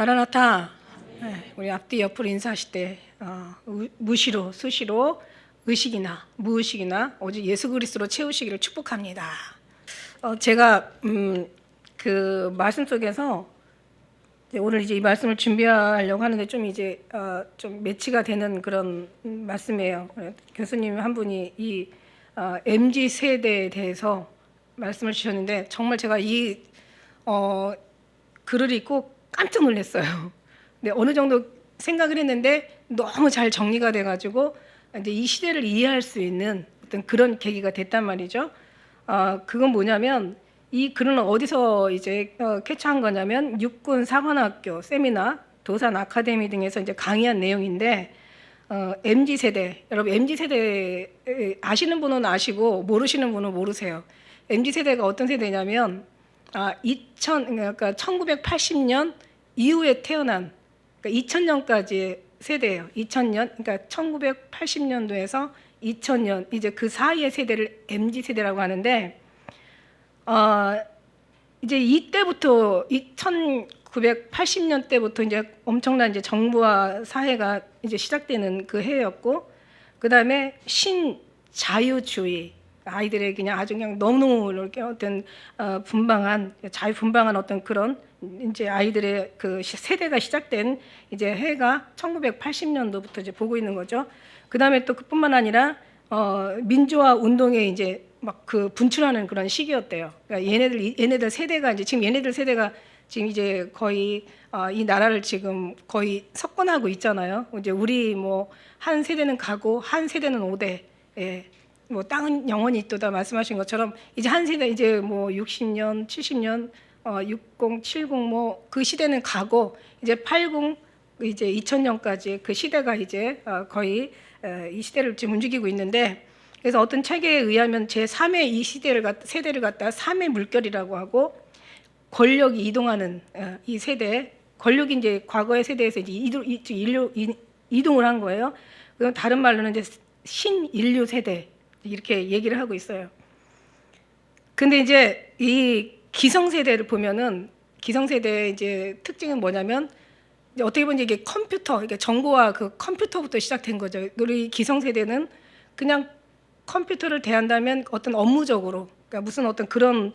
마라나타. 네, 우리 앞뒤 옆으로 인사하실 때 무시로 수시로 의식이나 무의식이나 오직 예수 그리스도로 채우시기를 축복합니다. 제가 그 말씀 속에서 오늘 이제 이 말씀을 준비하려고 하는데 좀 매치가 되는 그런 말씀이에요. 교수님 한 분이 이 MZ 세대에 대해서 말씀을 주셨는데 정말 제가 이 글을 읽고 깜짝 놀랐어요. 근데 어느 정도 생각을 했는데 너무 잘 정리가 돼가지고 이제 이 시대를 이해할 수 있는 어떤 그런 계기가 됐단 말이죠. 그건 뭐냐면 이 글은 어디서 이제 캡처한 거냐면 육군 사관학교 세미나, 도산 아카데미 등에서 이제 강의한 내용인데 MZ 세대, 여러분 MZ 세대 아시는 분은 아시고 모르시는 분은 모르세요. MZ 세대가 어떤 세대냐면 그러니까 1980년 이후에 태어난, 그러니까 2000년까지의 세대예요. 2000년, 그러니까 1980년도에서 2000년, 이제 그 사이의 세대를 MZ 세대라고 하는데, 이제 이때부터 1980년 때부터 이제 엄청난 이제 정부와 사회가 이제 시작되는 그 해였고, 그 다음에 신자유주의, 아이들의 그냥 아주 그냥 너무너무 이렇게 어떤 분방한 자유분방한 어떤 그런 이제 아이들의 그 세대가 시작된 이제 해가 1980년도부터 이제 보고 있는 거죠. 그 다음에 또 그뿐만 아니라 민주화 운동에 이제 막 그 분출하는 그런 시기였대요. 그러니까 얘네들 세대가 지금 이제 거의 이 나라를 지금 거의 석권하고 있잖아요. 이제 우리 뭐 한 세대는 가고 한 세대는 오대. 예. 뭐 땅은 영원히 있도다 말씀하신 것처럼 이제 한 세대 이제 뭐 60년, 70년, 60, 70 뭐 그 시대는 가고 이제 80 이제 2000년까지 그 시대가 이제 거의 이 시대를 지금 움직이고 있는데, 그래서 어떤 책에 의하면 제3의 이 세대를 갖다 3의 물결이라고 하고, 권력이 이동하는 이 세대, 권력이 이제 과거의 세대에서 이제 이동을 한 거예요. 그럼 다른 말로는 이제 신인류 세대 이렇게 얘기를 하고 있어요. 근데 이제 이 기성세대를 보면은 기성세대의 이제 특징은 뭐냐면 이제 어떻게 보면 이게 컴퓨터, 이게 정보와 그 컴퓨터부터 시작된 거죠. 우리 기성세대는 그냥 컴퓨터를 대한다면 어떤 업무적으로, 그러니까 무슨 어떤 그런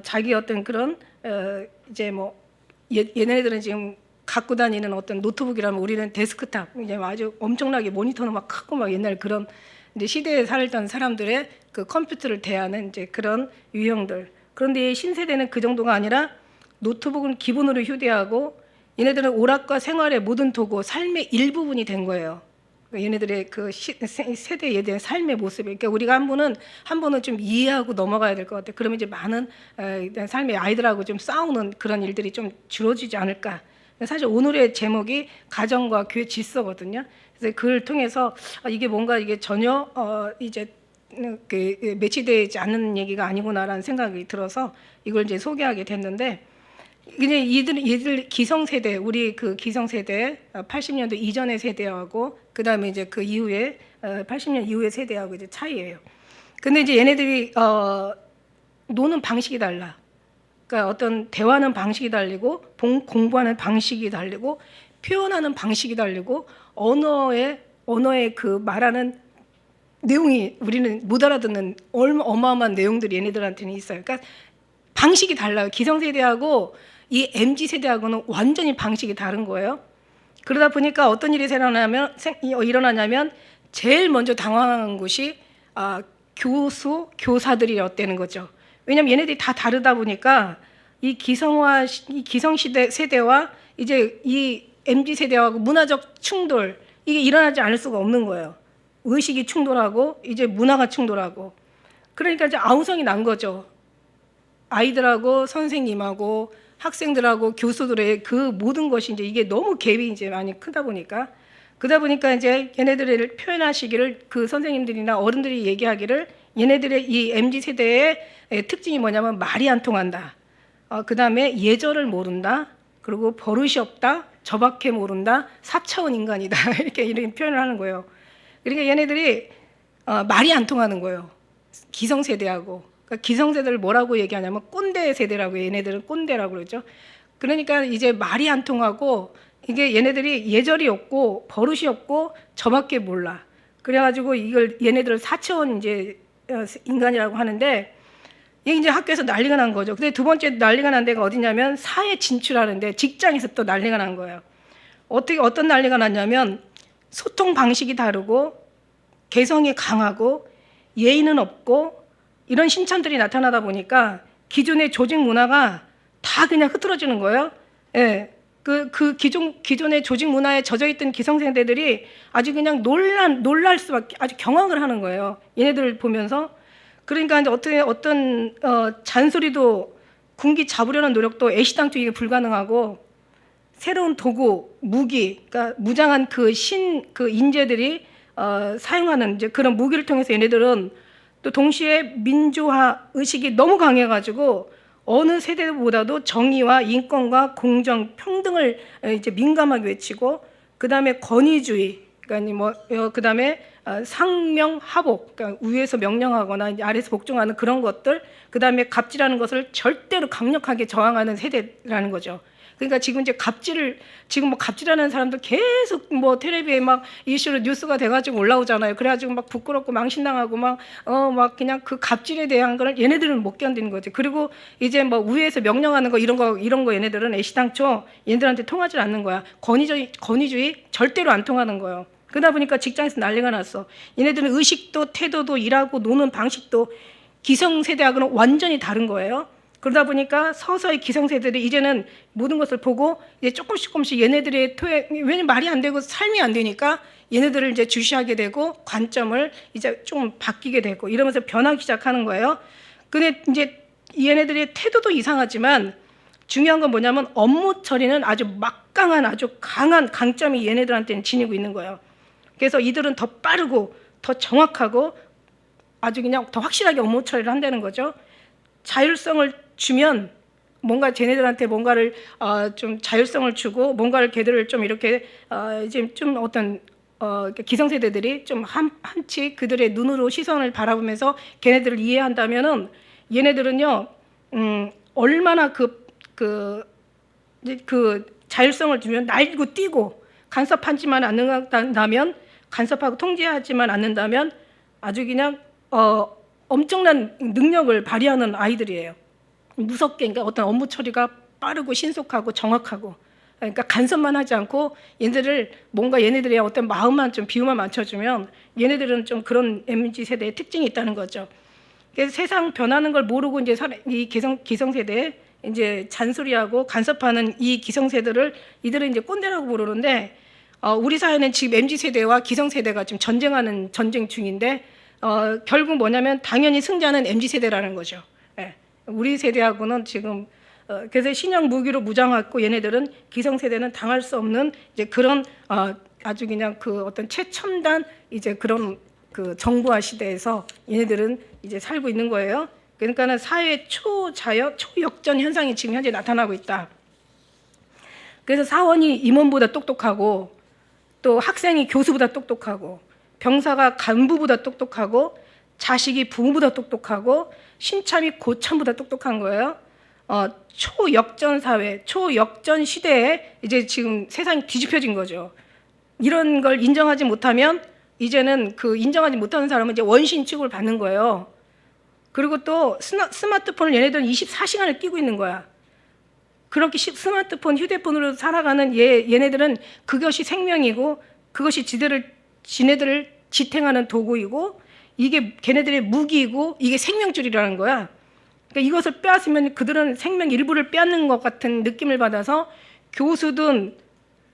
자기 어떤 그런 이제 뭐 얘네들은 지금 갖고 다니는 어떤 노트북이라면 우리는 데스크탑, 이제 아주 엄청나게 모니터는 막 크고 막 옛날 그런 이제 시대에 살던 사람들의 그 컴퓨터를 대하는 이제 그런 유형들. 그런데 이 신세대는 그 정도가 아니라 노트북은 기본으로 휴대하고 얘네들은 오락과 생활의 모든 도구, 삶의 일부분이 된 거예요. 얘네들의 그 세대에 대한 삶의 모습이. 그러니까 우리가 한 번은 좀 이해하고 넘어가야 될 것 같아요. 그러면 이제 많은 삶의 아이들하고 좀 싸우는 그런 일들이 좀 줄어지지 않을까. 사실 오늘의 제목이 가정과 교회 질서거든요. 그래서 그걸 통해서 이게 뭔가 이게 전혀 이제 그 매치되지 않는 얘기가 아니구나라는 생각이 들어서 이걸 이제 소개하게 됐는데, 그냥 얘들 기성세대, 우리 그 기성세대 80년도 이전의 세대하고 그 다음에 이제 그 이후에 80년 이후의 세대하고 이제 차이예요. 근데 이제 얘네들이 노는 방식이 달라. 그러니까 어떤 대화하는 방식이 다르고 공부하는 방식이 다르고 표현하는 방식이 다르고 언어의 그 말하는 내용이 우리는 못 알아듣는 어마어마한 내용들이 얘네들한테는 있어요. 그러니까 방식이 달라요. 기성세대하고 이 MZ세대하고는 완전히 방식이 다른 거예요. 그러다 보니까 어떤 일이 일어나냐면 제일 먼저 당황한 것이 교사들이었다는 거죠. 왜냐하면 얘네들이 다 다르다 보니까 이 기성시대 세대와 이제 이 MZ세대하고 문화적 충돌, 이게 일어나지 않을 수가 없는 거예요. 의식이 충돌하고 이제 문화가 충돌하고, 그러니까 이제 아우성이 난 거죠. 아이들하고 선생님하고 학생들하고 교수들의 그 모든 것이 이제 이게 너무 갭이 이제 많이 크다 보니까 이제 얘네들을 표현하시기를 그 선생님들이나 어른들이 얘기하기를 얘네들의 이 MZ 세대의 특징이 뭐냐면 말이 안 통한다. 그 다음에 예절을 모른다. 그리고 버릇이 없다. 저밖에 모른다. 4차원 인간이다. 이렇게 표현을 하는 거예요. 그러니까 얘네들이 말이 안 통하는 거예요. 기성세대하고. 그러니까 기성세대를 뭐라고 얘기하냐면 꼰대 세대라고, 얘네들은 꼰대라고 그러죠. 그러니까 이제 말이 안 통하고 이게 얘네들이 예절이 없고 버릇이 없고 저밖에 몰라. 그래가지고 이걸 얘네들을 4차원 이제 인간이라고 하는데 이게 이제 학교에서 난리가 난 거죠. 근데 두 번째 난리가 난 데가 어디냐면 사회 진출하는데 직장에서 또 난리가 난 거예요. 어떤 난리가 났냐면 소통 방식이 다르고 개성이 강하고 예의는 없고 이런 신천들이 나타나다 보니까 기존의 조직 문화가 다 그냥 흐트러지는 거예요. 예. 기존의 조직 문화에 젖어있던 기성세대들이 아주 그냥 놀랄 수밖에, 아주 경악을 하는 거예요. 얘네들을 보면서. 그러니까 이제 어떤 잔소리도 군기 잡으려는 노력도 애시당초 이게 불가능하고 새로운 도구, 무기, 그러니까 무장한 그 인재들이 사용하는 이제 그런 무기를 통해서 얘네들은 또 동시에 민주화 의식이 너무 강해가지고 어느 세대보다도 정의와 인권과 공정, 평등을 이제 민감하게 외치고, 그 다음에 권위주의, 그러니까 그 다음에 상명하복, 그러니까 위에서 명령하거나 아래에서 복종하는 그런 것들, 그 다음에 갑질하는 것을 절대로 강력하게 저항하는 세대라는 거죠. 그러니까 지금 이제 지금 갑질하는 사람들 계속 텔레비에 막 이슈로 뉴스가 돼가지고 올라오잖아요. 그래가지고 막 부끄럽고 망신당하고 막 그냥 그 갑질에 대한 걸 얘네들은 못 견디는 거지. 그리고 이제 위에서 명령하는 거 이런 거 얘네들은 애시당초 얘네들한테 통하지 않는 거야. 권위주의 절대로 안 통하는 거예요. 그러다 보니까 직장에서 난리가 났어. 얘네들은 의식도 태도도 일하고 노는 방식도 기성세대하고는 완전히 다른 거예요. 그러다 보니까 서서히 기성세대들이 이제는 모든 것을 보고 이제 조금씩 얘네들의 왜냐면 말이 안 되고 삶이 안 되니까 얘네들을 이제 주시하게 되고 관점을 이제 좀 바뀌게 되고 이러면서 변하기 시작하는 거예요. 근데 이제 얘네들의 태도도 이상하지만 중요한 건 뭐냐면 업무 처리는 아주 막강한 아주 강한 강점이 얘네들한테는 지니고 있는 거예요. 그래서 이들은 더 빠르고 더 정확하고 아주 그냥 더 확실하게 업무 처리를 한다는 거죠. 자율성을 주면 뭔가 쟤네들한테 뭔가를 좀 자율성을 주고 뭔가를 걔들을 좀 이렇게 이제 좀 어떤 기성세대들이 좀 한치 그들의 눈으로 시선을 바라보면서 걔네들을 이해한다면은 얘네들은요 얼마나 그 자율성을 주면 날고 뛰고 간섭하지만 않는다면 간섭하고 통제하지만 않는다면 아주 그냥 엄청난 능력을 발휘하는 아이들이에요. 무섭게, 그러니까 어떤 업무 처리가 빠르고 신속하고 정확하고, 그러니까 간섭만 하지 않고 얘네들의 어떤 마음만 좀 비유만 맞춰주면 얘네들은 좀 그런 MZ 세대의 특징이 있다는 거죠. 그래서 세상 변하는 걸 모르고 이제 이 기성세대 이제 잔소리하고 간섭하는 이 기성세대를 이들은 이제 꼰대라고 부르는데 우리 사회는 지금 MZ 세대와 기성세대가 지금 전쟁 중인데. 결국 뭐냐면 당연히 승자는 MZ세대라는 거죠. 예. 우리 세대하고는 지금 그래서 신형 무기로 무장하고 얘네들은 기성세대는 당할 수 없는 이제 그런 아주 그냥 그 어떤 최첨단 이제 그런 그 정부화 시대에서 얘네들은 이제 살고 있는 거예요. 그러니까는 사회 초역전 현상이 지금 현재 나타나고 있다. 그래서 사원이 임원보다 똑똑하고 또 학생이 교수보다 똑똑하고 병사가 간부보다 똑똑하고 자식이 부모보다 똑똑하고 신참이 고참보다 똑똑한 거예요. 초역전 사회, 초역전 시대에 이제 지금 세상이 뒤집혀진 거죠. 이런 걸 인정하지 못하면 이제는 그 인정하지 못하는 사람은 이제 원신 취급을 받는 거예요. 그리고 또 스마트폰을 얘네들은 24시간을 끼고 있는 거야. 그렇게 스마트폰, 휴대폰으로 살아가는 얘네들은 그것이 생명이고 그것이 지네들을 지탱하는 도구이고 이게 걔네들의 무기이고 이게 생명줄이라는 거야. 그러니까 이것을 빼앗으면 그들은 생명 일부를 빼앗는 것 같은 느낌을 받아서 교수든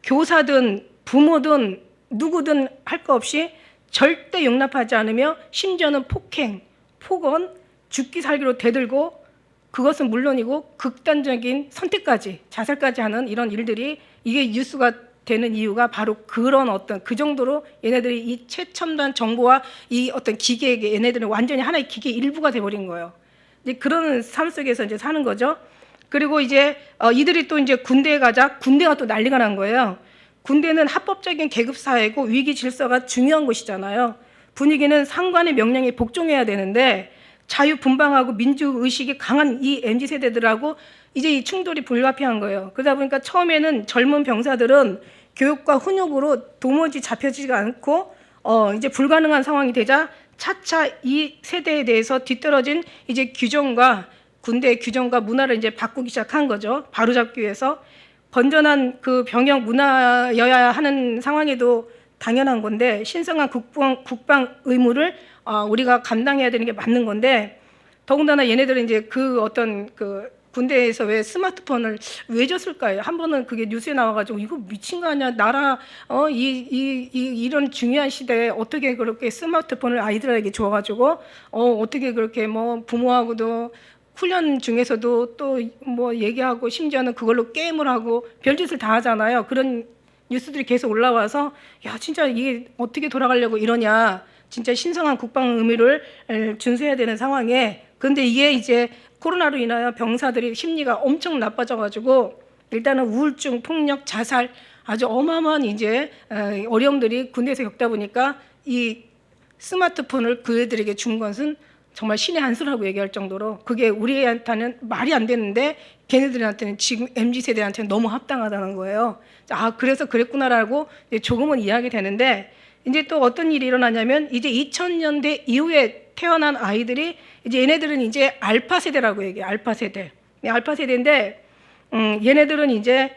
교사든 부모든 누구든 할 거 없이 절대 용납하지 않으며 심지어는 폭행, 폭언, 죽기 살기로 대들고 그것은 물론이고 극단적인 선택까지 자살까지 하는 이런 일들이 이게 뉴스가 되는 이유가 바로 그런 어떤 그 정도로 얘네들이 이 최첨단 정보와 이 어떤 기계에게 얘네들은 완전히 하나의 기계 일부가 돼버린 거예요. 이제 그런 삶 속에서 이제 사는 거죠. 그리고 이제 이들이 또 이제 군대에 가자 군대가 또 난리가 난 거예요. 군대는 합법적인 계급 사회고 위기 질서가 중요한 곳이잖아요. 분위기는 상관의 명령에 복종해야 되는데 자유분방하고 민주의식이 강한 이 MZ 세대들하고 이제 이 충돌이 불가피한 거예요. 그러다 보니까 처음에는 젊은 병사들은 교육과 훈육으로 도무지 잡혀지지가 않고 이제 불가능한 상황이 되자 차차 이 세대에 대해서 뒤떨어진 이제 규정과 군대의 규정과 문화를 이제 바꾸기 시작한 거죠. 바로잡기 위해서 건전한 그 병역 문화여야 하는 상황에도 당연한 건데 신성한 국방 의무를 우리가 감당해야 되는 게 맞는 건데 더군다나 얘네들은 이제 그 어떤 그 군대에서 왜 스마트폰을 왜 줬을까요? 한 번은 그게 뉴스에 나와가지고 이거 미친 거 아니야? 나라 이런 중요한 시대에 어떻게 그렇게 스마트폰을 아이들에게 줘가지고 어떻게 그렇게 뭐 부모하고도 훈련 중에서도 또 뭐 얘기하고 심지어는 그걸로 게임을 하고 별짓을 다 하잖아요. 그런 뉴스들이 계속 올라와서 야 진짜 이게 어떻게 돌아가려고 이러냐. 진짜 신성한 국방 의무를 준수해야 되는 상황에 그런데 이게 이제 코로나로 인하여 병사들이 심리가 엄청 나빠져가지고 일단은 우울증, 폭력, 자살 아주 어마어마한 이제 어려움들이 군대에서 겪다 보니까 이 스마트폰을 그 애들에게 준 것은 정말 신의 한 수라고 얘기할 정도로 그게 우리한테는 말이 안 되는데 걔네들한테는 지금 MZ세대한테는 너무 합당하다는 거예요. 그래서 그랬구나라고 이제 조금은 이해하게 되는데 이제 또 어떤 일이 일어나냐면 이제 2000년대 이후에 태어난 아이들이 이제 얘네들은 이제 알파 세대라고 얘기해요. 알파 세대. 알파 세대인데 얘네들은 이제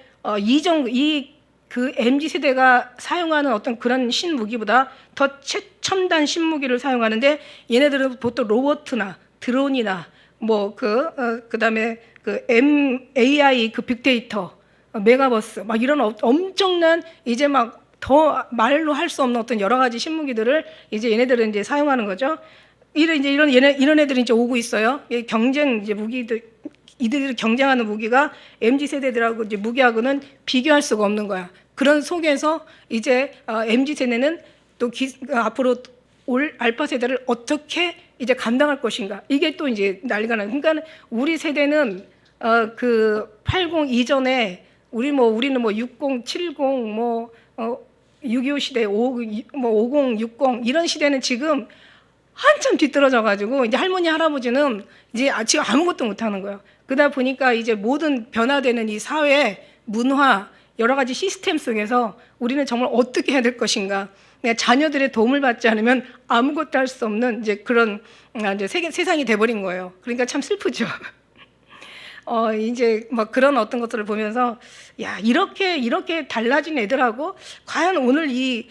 그 MZ 세대가 사용하는 어떤 그런 신무기보다 더 최첨단 신무기를 사용하는데 얘네들은 보통 로봇이나 드론이나 뭐 그다음에 그 AI 그 빅데이터, 메가버스 막 이런 엄청난 이제 막 더 말로 할 수 없는 어떤 여러 가지 신무기들을 이제 얘네들은 이제 사용하는 거죠. 이런 애들이 이제 오고 있어요. 경쟁 이제 무기들 이들이 경쟁하는 무기가 MZ 세대들하고 이제 무기하고는 비교할 수가 없는 거야. 그런 속에서 이제 MZ 세대는 또 앞으로 올 알파 세대를 어떻게 이제 감당할 것인가. 이게 또 이제 난리가 나요. 그러니까 우리 세대는 그 80 이전에 우리는 뭐 60, 70, 6.25 시대, 50, 60 이런 시대는 지금 한참 뒤떨어져 가지고 이제 할머니 할아버지는 이제 지금 아무것도 못 하는 거예요. 그러다 보니까 이제 모든 변화되는 이 사회, 문화, 여러 가지 시스템 속에서 우리는 정말 어떻게 해야 될 것인가. 자녀들의 도움을 받지 않으면 아무것도 할 수 없는 이제 그런 이제 세상이 돼버린 거예요. 그러니까 참 슬프죠. 이제 막 그런 어떤 것들을 보면서 야 이렇게 달라진 애들하고 과연 오늘 이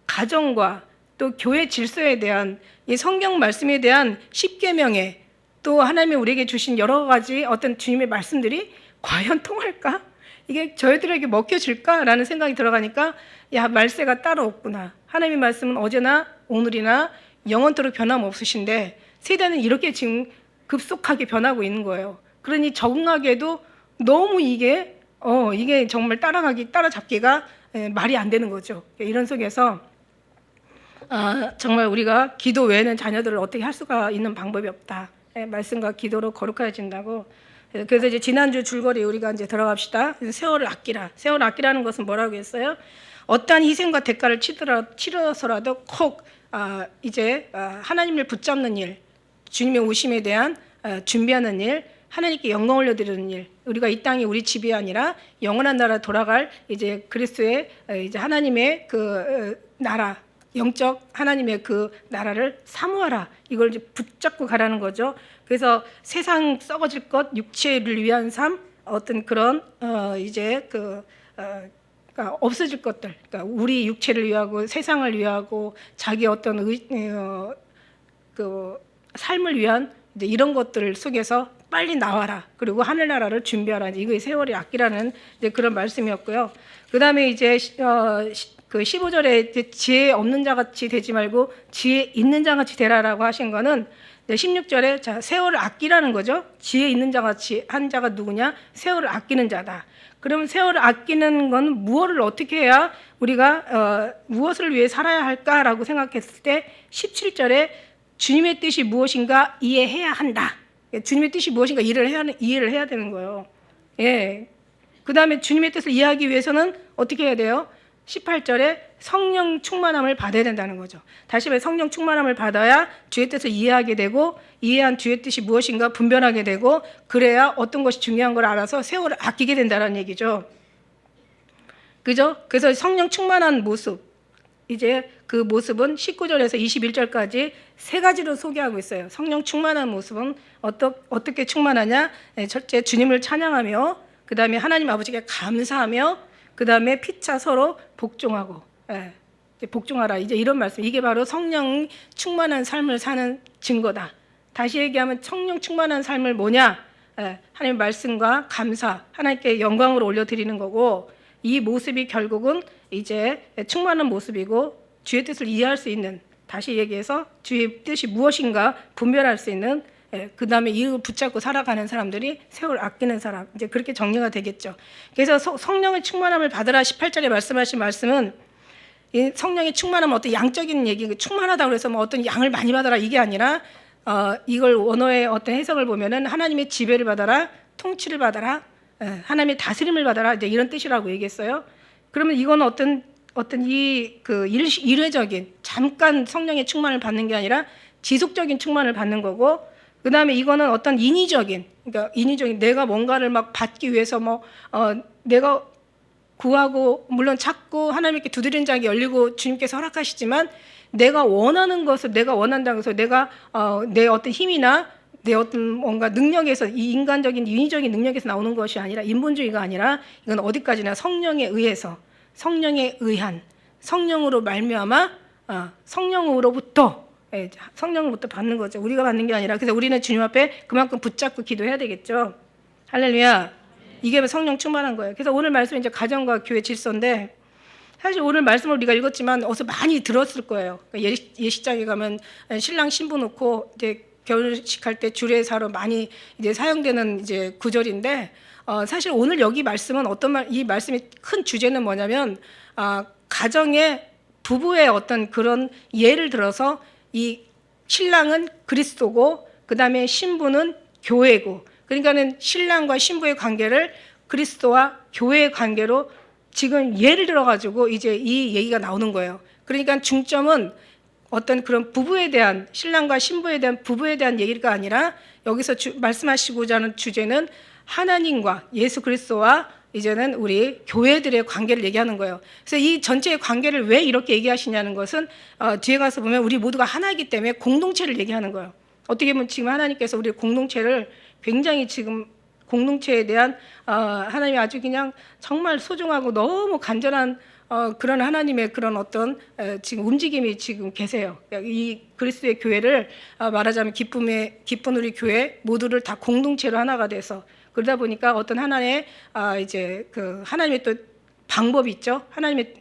가정과 또 교회 질서에 대한 이 성경 말씀에 대한 십계명에 또 하나님이 우리에게 주신 여러 가지 어떤 주님의 말씀들이 과연 통할까? 이게 저희들에게 먹혀질까라는 생각이 들어가니까 야 말세가 따로 없구나. 하나님의 말씀은 어제나 오늘이나 영원토록 변함없으신데 세대는 이렇게 지금 급속하게 변하고 있는 거예요. 그러니 적응하기에도 너무 이게 정말 따라잡기가 말이 안 되는 거죠. 이런 속에서 정말 우리가 기도 외에는 자녀들을 어떻게 할 수가 있는 방법이 없다. 말씀과 기도로 거룩해진다고. 그래서 이제 지난주 줄거리 우리가 이제 들어갑시다. 세월을 아끼라. 세월을 아끼라는 것은 뭐라고 했어요? 어떠한 희생과 대가를 치러서라도 꼭 이제 하나님을 붙잡는 일, 주님의 오심에 대한 준비하는 일, 하나님께 영광 올려드리는 일, 우리가 이 땅이 우리 집이 아니라 영원한 나라 돌아갈 이제 그리스도의 이제 하나님의 그 나라, 영적 하나님의 그 나라를 사모하라. 이걸 이제 붙잡고 가라는 거죠. 그래서 세상 썩어질 것, 육체를 위한 삶, 어떤 그런 이제 그러니까 없어질 것들, 그러니까 우리 육체를 위하고 세상을 위하고 자기 어떤 그 삶을 위한 이제 이런 것들 속에서 빨리 나와라. 그리고 하늘나라를 준비하라. 이거 세월이 아끼라는 이제 그런 말씀이었고요. 그 다음에 이제 그 15절에 이제 지혜 없는 자 같이 되지 말고 지혜 있는 자 같이 되라라고 하신 거는 16절에 자 세월을 아끼라는 거죠. 지혜 있는 자 같이 한 자가 누구냐? 세월을 아끼는 자다. 그러면 세월을 아끼는 건 무엇을 어떻게 해야 우리가 무엇을 위해 살아야 할까라고 생각했을 때 17절에 주님의 뜻이 무엇인가 이해해야 한다. 주님의 뜻이 무엇인가 이해를 해야 되는 거예요. 예. 그 다음에 주님의 뜻을 이해하기 위해서는 어떻게 해야 돼요? 18절에 성령 충만함을 받아야 된다는 거죠. 다시 말해 성령 충만함을 받아야 주의 뜻을 이해하게 되고 이해한 주의 뜻이 무엇인가 분별하게 되고 그래야 어떤 것이 중요한 걸 알아서 세월을 아끼게 된다는 얘기죠. 그죠? 그래서 성령 충만한 모습, 이제 그 모습은 19절에서 21절까지 세 가지로 소개하고 있어요. 성령 충만한 모습은 어떻게 충만하냐? 첫째 주님을 찬양하며, 그 다음에 하나님 아버지께 감사하며, 그 다음에 피차 서로 복종하고, 복종하라. 이제 이런 말씀. 이게 바로 성령 충만한 삶을 사는 증거다. 다시 얘기하면 성령 충만한 삶을 뭐냐? 하나님 말씀과 감사, 하나님께 영광을 올려드리는 거고, 이 모습이 결국은 이제 충만한 모습이고 주의 뜻을 이해할 수 있는, 다시 얘기해서 주의 뜻이 무엇인가 분별할 수 있는, 그 다음에 이를 붙잡고 살아가는 사람들이 세월 아끼는 사람, 이제 그렇게 정리가 되겠죠. 그래서 성령의 충만함을 받으라 18절에 말씀하신 말씀은 이 성령의 충만함은 어떤 양적인 얘기, 충만하다고 그래서 뭐 어떤 양을 많이 받아라 이게 아니라 이걸 원어의 어떤 해석을 보면은 하나님의 지배를 받아라, 통치를 받아라, 하나님의 다스림을 받아라, 이제 이런 뜻이라고 얘기했어요. 그러면 이건 어떤 일회적인 잠깐 성령의 충만을 받는 게 아니라 지속적인 충만을 받는 거고, 그 다음에 이거는 어떤 인위적인, 그러니까 인위적인 내가 뭔가를 막 받기 위해서 내가 구하고 물론 찾고 하나님께 두드리는 장이 열리고 주님께서 허락하시지만 내가 원하는 것을 내가 원한다고 해서 내가 내 어떤 힘이나 내 어떤 뭔가 능력에서, 이 인간적인 인위적인 능력에서 나오는 것이 아니라, 인본주의가 아니라 이건 어디까지나 성령에 의해서, 성령에 의한, 성령으로 말미암아 성령으로부터 받는 거죠. 우리가 받는 게 아니라. 그래서 우리는 주님 앞에 그만큼 붙잡고 기도해야 되겠죠. 할렐루야. 이게 성령 충만한 거예요. 그래서 오늘 말씀은 이제 가정과 교회 질서인데, 사실 오늘 말씀을 우리가 읽었지만 어디서 많이 들었을 거예요. 예식장에 가면 신랑 신부 놓고 이제 결혼식 할 때 주례사로 많이 이제 사용되는 이제 구절인데, 사실 오늘 여기 말씀은 이 말씀의 큰 주제는 뭐냐면, 가정의 부부의 어떤 그런 예를 들어서 이 신랑은 그리스도고, 그 다음에 신부는 교회고, 그러니까는 신랑과 신부의 관계를 그리스도와 교회의 관계로 지금 예를 들어가지고 이제 이 얘기가 나오는 거예요. 그러니까 중점은 어떤 그런 부부에 대한, 신랑과 신부에 대한 부부에 대한 얘기가 아니라 여기서 말씀하시고자 하는 주제는 하나님과 예수 그리스도와 이제는 우리 교회들의 관계를 얘기하는 거예요. 그래서 이 전체의 관계를 왜 이렇게 얘기하시냐는 것은 뒤에 가서 보면 우리 모두가 하나이기 때문에 공동체를 얘기하는 거예요. 어떻게 보면 지금 하나님께서 우리 공동체를 굉장히 지금 공동체에 대한 하나님이 아주 그냥 정말 소중하고 너무 간절한 그런 하나님의 그런 어떤 지금 움직임이 지금 계세요. 이 그리스도의 교회를 말하자면 기쁜 우리 교회 모두를 다 공동체로 하나가 돼서, 그러다 보니까 어떤 하나의 이제 그 하나님의 또 방법이 있죠. 하나님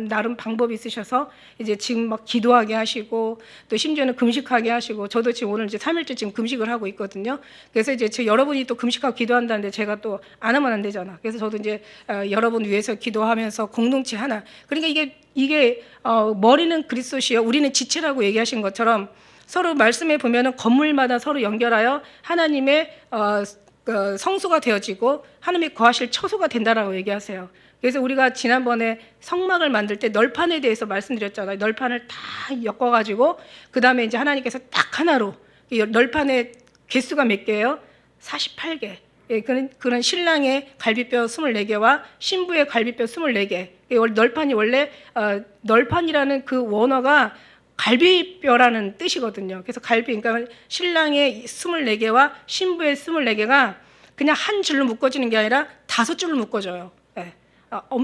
나름 방법이 있으셔서 이제 지금 막 기도하게 하시고 또 심지어는 금식하게 하시고, 저도 지금 오늘 이제 3일째 지금 금식을 하고 있거든요. 그래서 이제 여러분이 또 금식하고 기도한다는데 제가 또 안 하면 안 되잖아. 그래서 저도 이제 여러분 위해서 기도하면서 공동체 하나. 그러니까 이게 머리는 그리스도시요 우리는 지체라고 얘기하신 것처럼 서로 말씀에 보면은 건물마다 서로 연결하여 하나님의 성소가 되어지고 하나님이 거하실 처소가 된다라고 얘기하세요. 그래서 우리가 지난번에 성막을 만들 때 널판에 대해서 말씀드렸잖아요. 널판을 다 엮어가지고 그 다음에 이제 하나님께서 딱 하나로, 널판의 개수가 몇 개예요? 48개. 그런 신랑의 갈비뼈 24개와 신부의 갈비뼈 24개. 널판이 원래 널판이라는 그 원어가 갈비뼈라는 뜻이거든요. 그래서 그러니까 신랑의 24개와 신부의 24개가 그냥 한 줄로 묶어지는 게 아니라 5줄로 묶어져요.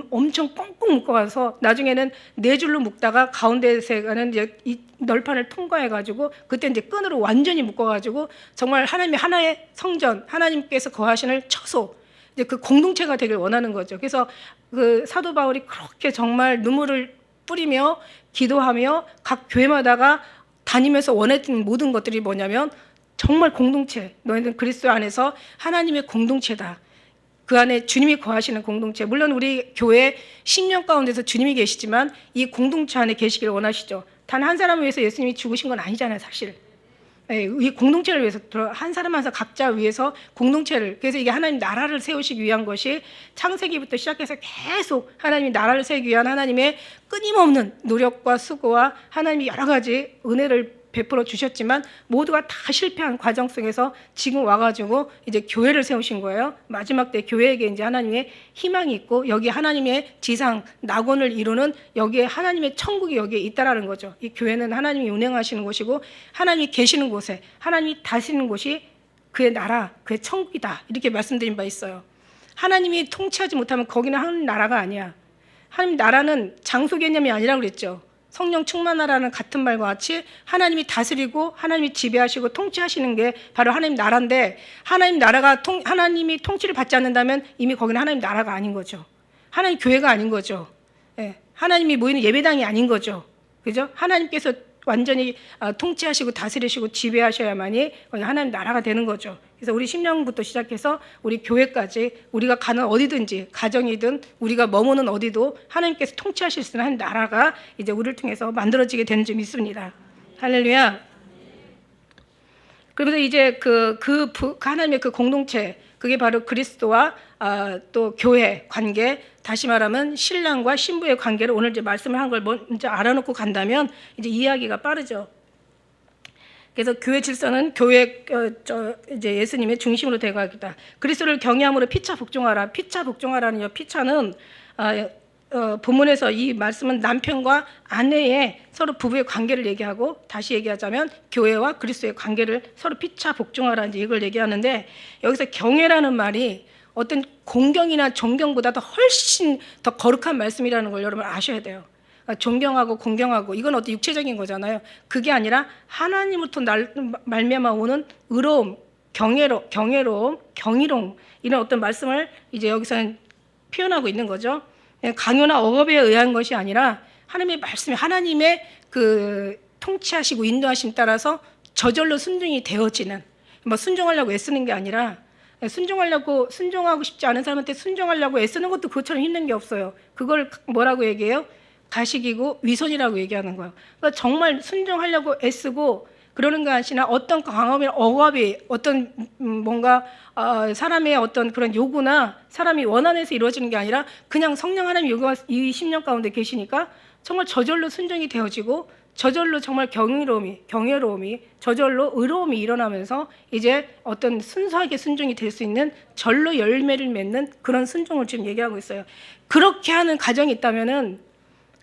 엄청 꽁꽁 묶어가서 나중에는 4줄로 묶다가 가운데에서는 이제 이 널판을 통과해가지고 그때 이제 끈으로 완전히 묶어가지고 정말 하나님의 하나의 성전, 하나님께서 거하시는 처소, 이제 그 공동체가 되길 원하는 거죠. 그래서 그 사도 바울이 그렇게 정말 눈물을 뿌리며 기도하며 각 교회마다가 다니면서 원했던 모든 것들이 뭐냐면 정말 공동체, 너희는 그리스도 안에서 하나님의 공동체다. 그 안에 주님이 거하시는 공동체. 물론 우리 교회 10년 가운데서 주님이 계시지만 이 공동체 안에 계시길 원하시죠. 단 한 사람을 위해서 예수님이 죽으신 건 아니잖아요, 사실. 이 공동체를 위해서 한 사람 한 사람 각자 위해서 공동체를, 그래서 이게 하나님 나라를 세우시기 위한 것이 창세기부터 시작해서 계속 하나님이 나라를 세우기 위한 하나님의 끊임없는 노력과 수고와 하나님이 여러 가지 은혜를 베풀어 주셨지만 모두가 다 실패한 과정 속에서 지금 와가지고 이제 교회를 세우신 거예요. 마지막 때 교회에게 이제 하나님의 희망이 있고 여기 하나님의 지상 낙원을 이루는 여기에 하나님의 천국이 여기에 있다라는 거죠. 이 교회는 하나님이 운행하시는 곳이고 하나님이 계시는 곳에 하나님이 다스리는 곳이 그의 나라, 그의 천국이다, 이렇게 말씀드린 바 있어요. 하나님이 통치하지 못하면 거기는 하나님 나라가 아니야. 하나님 나라는 장소 개념이 아니라고 그랬죠. 성령 충만하라는 같은 말과 같이 하나님이 다스리고 하나님이 지배하시고 통치하시는 게 바로 하나님 나라인데, 하나님 나라가 하나님이 통치를 받지 않는다면 이미 거기는 하나님 나라가 아닌 거죠. 하나님 교회가 아닌 거죠. 하나님이 모이는 예배당이 아닌 거죠. 그죠? 하나님께서 완전히 통치하시고 다스리시고 지배하셔야만이 하나님 나라가 되는 거죠. 그래서 우리 심령부터 시작해서 우리 교회까지 우리가 가는 어디든지 가정이든 우리가 머무는 어디도 하나님께서 통치하실 수 있는 하나님 나라가 이제 우리를 통해서 만들어지게 되는 줄 믿습니다. 할렐루야. 그러면서 이제 하나님의 그 공동체, 그게 바로 그리스도와 또 교회 관계, 다시 말하면 신랑과 신부의 관계를 오늘 이제 말씀을 한 걸 먼저 알아놓고 간다면 이제 이해하기가 빠르죠. 그래서 교회 질서는 교회 이제 예수님의 중심으로 되어가기다. 그리스도를 경외함으로 피차 복종하라. 피차 복종하라는 피차는 본문에서 이 말씀은 남편과 아내의 서로 부부의 관계를 얘기하고, 다시 얘기하자면 교회와 그리스도의 관계를 서로 피차 복종하라, 이제 이걸 얘기하는데, 여기서 경외라는 말이 어떤 공경이나 존경보다도 훨씬 더 거룩한 말씀이라는 걸 여러분 아셔야 돼요. 존경하고 공경하고 이건 어떤 육체적인 거잖아요. 그게 아니라 하나님으로부터 말미암아 오는 의로움, 경외로움, 경이로움, 이런 어떤 말씀을 이제 여기서는 표현하고 있는 거죠. 강요나 억압에 의한 것이 아니라 하나님의 말씀이 하나님의 그 통치하시고 인도하심 따라서 저절로 순종이 되어지는, 뭐 순종하려고 애쓰는 게 아니라, 순종하고 싶지 않은 사람한테 순종하려고 애쓰는 것도 그것처럼 힘든 게 없어요. 그걸 뭐라고 얘기해요? 가식이고 위선이라고 얘기하는 거예요. 그러니까 정말 순종하려고 애쓰고 그러는 게 아니라 어떤 강압이나 억압이 어떤 뭔가 사람의 어떤 그런 요구나 사람이 원한에서 이루어지는 게 아니라 그냥 성령 하나님 요구가 이 심령 가운데 계시니까 정말 저절로 순종이 되어지고 저절로 정말 경외로움이 저절로 의로움이 일어나면서 이제 어떤 순수하게 순종이 될 수 있는 절로 열매를 맺는 그런 순종을 지금 얘기하고 있어요. 그렇게 하는 가정이 있다면은,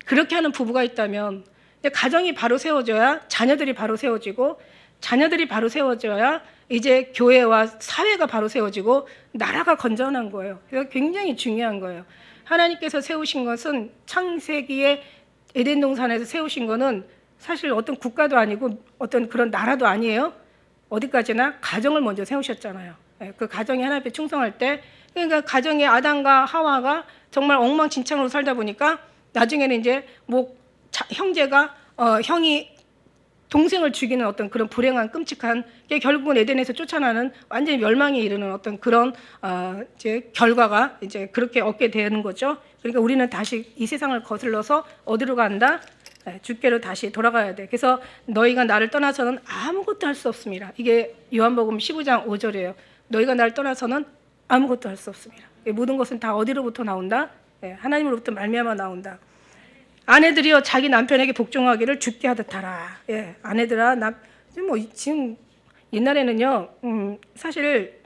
그렇게 하는 부부가 있다면, 가정이 바로 세워져야 자녀들이 바로 세워지고, 자녀들이 바로 세워져야 이제 교회와 사회가 바로 세워지고 나라가 건전한 거예요. 그래서 굉장히 중요한 거예요. 하나님께서 세우신 것은 창세기에 에덴 동산에서 세우신 거는 사실 어떤 국가도 아니고 어떤 그런 나라도 아니에요. 어디까지나 가정을 먼저 세우셨잖아요. 그 가정이 하나님 앞에 충성할 때, 그러니까 가정의 아담과 하와가 정말 엉망진창으로 살다 보니까 나중에는 이제 뭐 형제가 형이 동생을 죽이는 어떤 그런 불행한 끔찍한 게 결국은 에덴에서 쫓아나는 완전히 멸망에 이르는 어떤 그런 이제 결과가 이제 그렇게 얻게 되는 거죠. 그러니까 우리는 다시 이 세상을 거슬러서 어디로 간다? 주께로 다시 돌아가야 돼. 그래서 너희가 나를 떠나서는 아무것도 할 수 없습니다. 이게 요한복음 15장 5절이에요. 너희가 나를 떠나서는 아무것도 할 수 없습니다. 모든 것은 다 어디로부터 나온다? 하나님으로부터 말미암아 나온다. 아내들이여 자기 남편에게 복종하기를 주께 하듯 하라. 아내들아, 뭐 지금 옛날에는요, 사실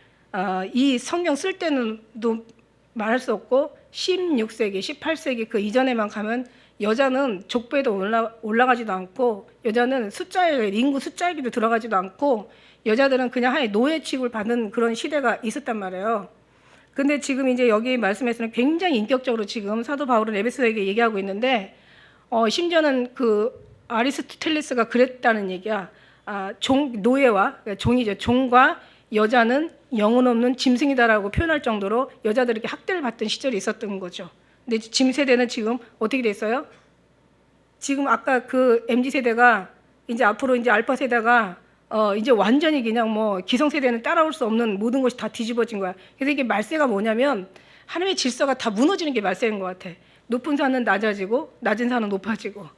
이 성경 쓸 때는도 말할 수 없고 16세기, 18세기 그 이전에만 가면 여자는 족보에도 올라가지도 않고, 여자는 인구 숫자에도 들어가지도 않고, 여자들은 그냥 하나의 노예 취급을 받는 그런 시대가 있었단 말이에요. 근데 지금 이제 여기 말씀에서는 굉장히 인격적으로 지금 사도 바울은 에베소에게 얘기하고 있는데, 심지어는 그 아리스토텔레스가 그랬다는 얘기야. 노예와, 그러니까 종이죠. 종과 여자는 영혼 없는 짐승이다라고 표현할 정도로 여자들에게 학대를 받던 시절이 있었던 거죠. 근데 지금 세대는 지금 어떻게 됐어요? 지금 아까 그 MZ 세대가 이제 앞으로 이제 알파 세대가 이제 완전히 그냥 뭐 기성 세대는 따라올 수 없는 모든 것이 다 뒤집어진 거야. 그래서 이게 말세가 뭐냐면 하나님의 질서가 다 무너지는 게 말세인 것 같아. 높은 산은 낮아지고 낮은 산은 높아지고.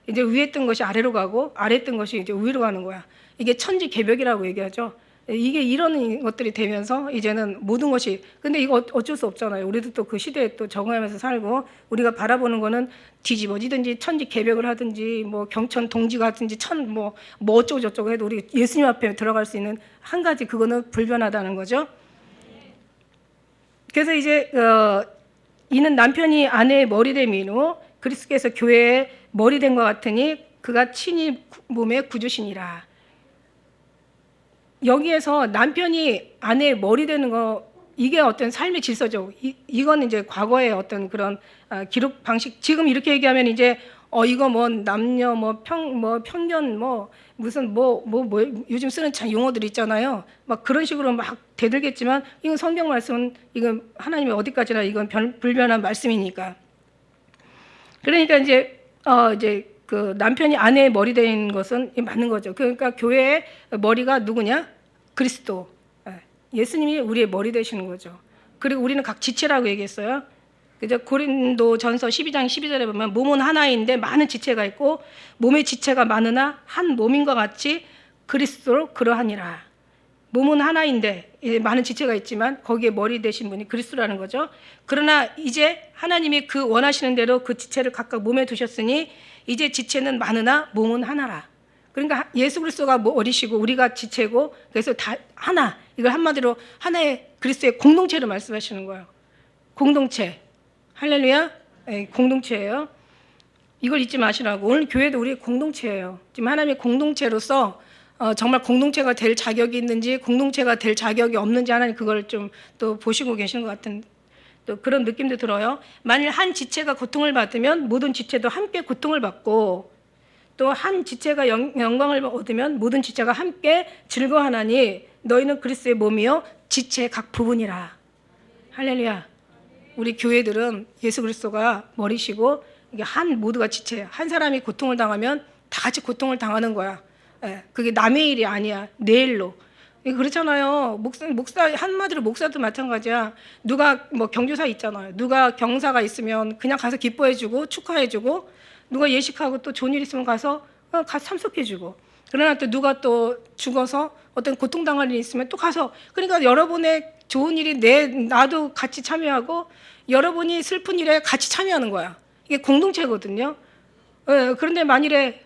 이제 위에 뜬 것이 아래로 가고 아래 뜬 것이 이제 위로 가는 거야. 이게 천지개벽이라고 얘기하죠. 이게 이런 것들이 되면서 이제는 모든 것이, 근데 이거 어쩔 수 없잖아요. 우리도 또 그 시대에 또 적응하면서 살고, 우리가 바라보는 거는 뒤집어지든지 천지개벽을 하든지 뭐 경천 동지가 하든지 뭐 어쩌고 저쩌고 해도 우리 예수님 앞에 들어갈 수 있는 한 가지, 그거는 불변하다는 거죠. 그래서 이제 이는 남편이 아내의 머리됨이로 그리스도께서 교회의 머리된 것 같으니 그가 친히 몸의 구주시니라. 여기에서 남편이 아내의 머리 되는 거, 이게 어떤 삶의 질서죠. 이건 이제 과거의 어떤 그런 기록 방식. 지금 이렇게 얘기하면 이제 이거 뭐 남녀 뭐 편견 무슨 요즘 쓰는 용어들 있잖아요. 막 그런 식으로 막 대들겠지만 이건 성경 말씀은, 이건 하나님이 어디까지나 이건 불변한 말씀이니까. 그러니까 이제 그 남편이 아내의 머리 된 것은 맞는 거죠. 그러니까 교회의 머리가 누구냐? 그리스도. 예수님이 우리의 머리 되시는 거죠. 그리고 우리는 각 지체라고 얘기했어요. 그죠? 고린도전서 12장 12절에 보면 몸은 하나인데 많은 지체가 있고 몸의 지체가 많으나 한 몸인 것 같이 그리스도로 그러하니라. 몸은 하나인데 이제 많은 지체가 있지만 거기에 머리 되신 분이 그리스도라는 거죠. 그러나 이제 하나님이 그 원하시는 대로 그 지체를 각각 몸에 두셨으니 이제 지체는 많으나 몸은 하나라. 그러니까 예수 그리스도가 머리시고 우리가 지체고, 그래서 다 하나, 이걸 한마디로 하나의 그리스도의 공동체를 말씀하시는 거예요. 공동체. 할렐루야. 네, 공동체예요. 이걸 잊지 마시라고. 오늘 교회도 우리 공동체예요. 지금 하나님의 공동체로서 정말 공동체가 될 자격이 있는지 공동체가 될 자격이 없는지 하나님 그걸 좀 또 보시고 계시는 것 같은 또 그런 느낌도 들어요. 만일 한 지체가 고통을 받으면 모든 지체도 함께 고통을 받고, 또 한 지체가 영광을 얻으면 모든 지체가 함께 즐거워하나니 너희는 그리스도의 몸이요 지체 각 부분이라. 할렐루야. 우리 교회들은 예수 그리스도가 머리시고 이게 한 모두가 지체야. 한 사람이 고통을 당하면 다 같이 고통을 당하는 거야. 그게 남의 일이 아니야. 내 일로. 그렇잖아요. 목사 한마디로 목사도 마찬가지야. 누가 뭐 경조사 있잖아요. 누가 경사가 있으면 그냥 가서 기뻐해주고 축하해주고, 누가 예식하고 또 좋은 일 있으면 가서 참석해주고, 그러나 또 누가 또 죽어서 어떤 고통당할 일이 있으면 또 가서, 그러니까 여러분의 좋은 일이 나도 같이 참여하고 여러분이 슬픈 일에 같이 참여하는 거야. 이게 공동체거든요. 그런데 만일에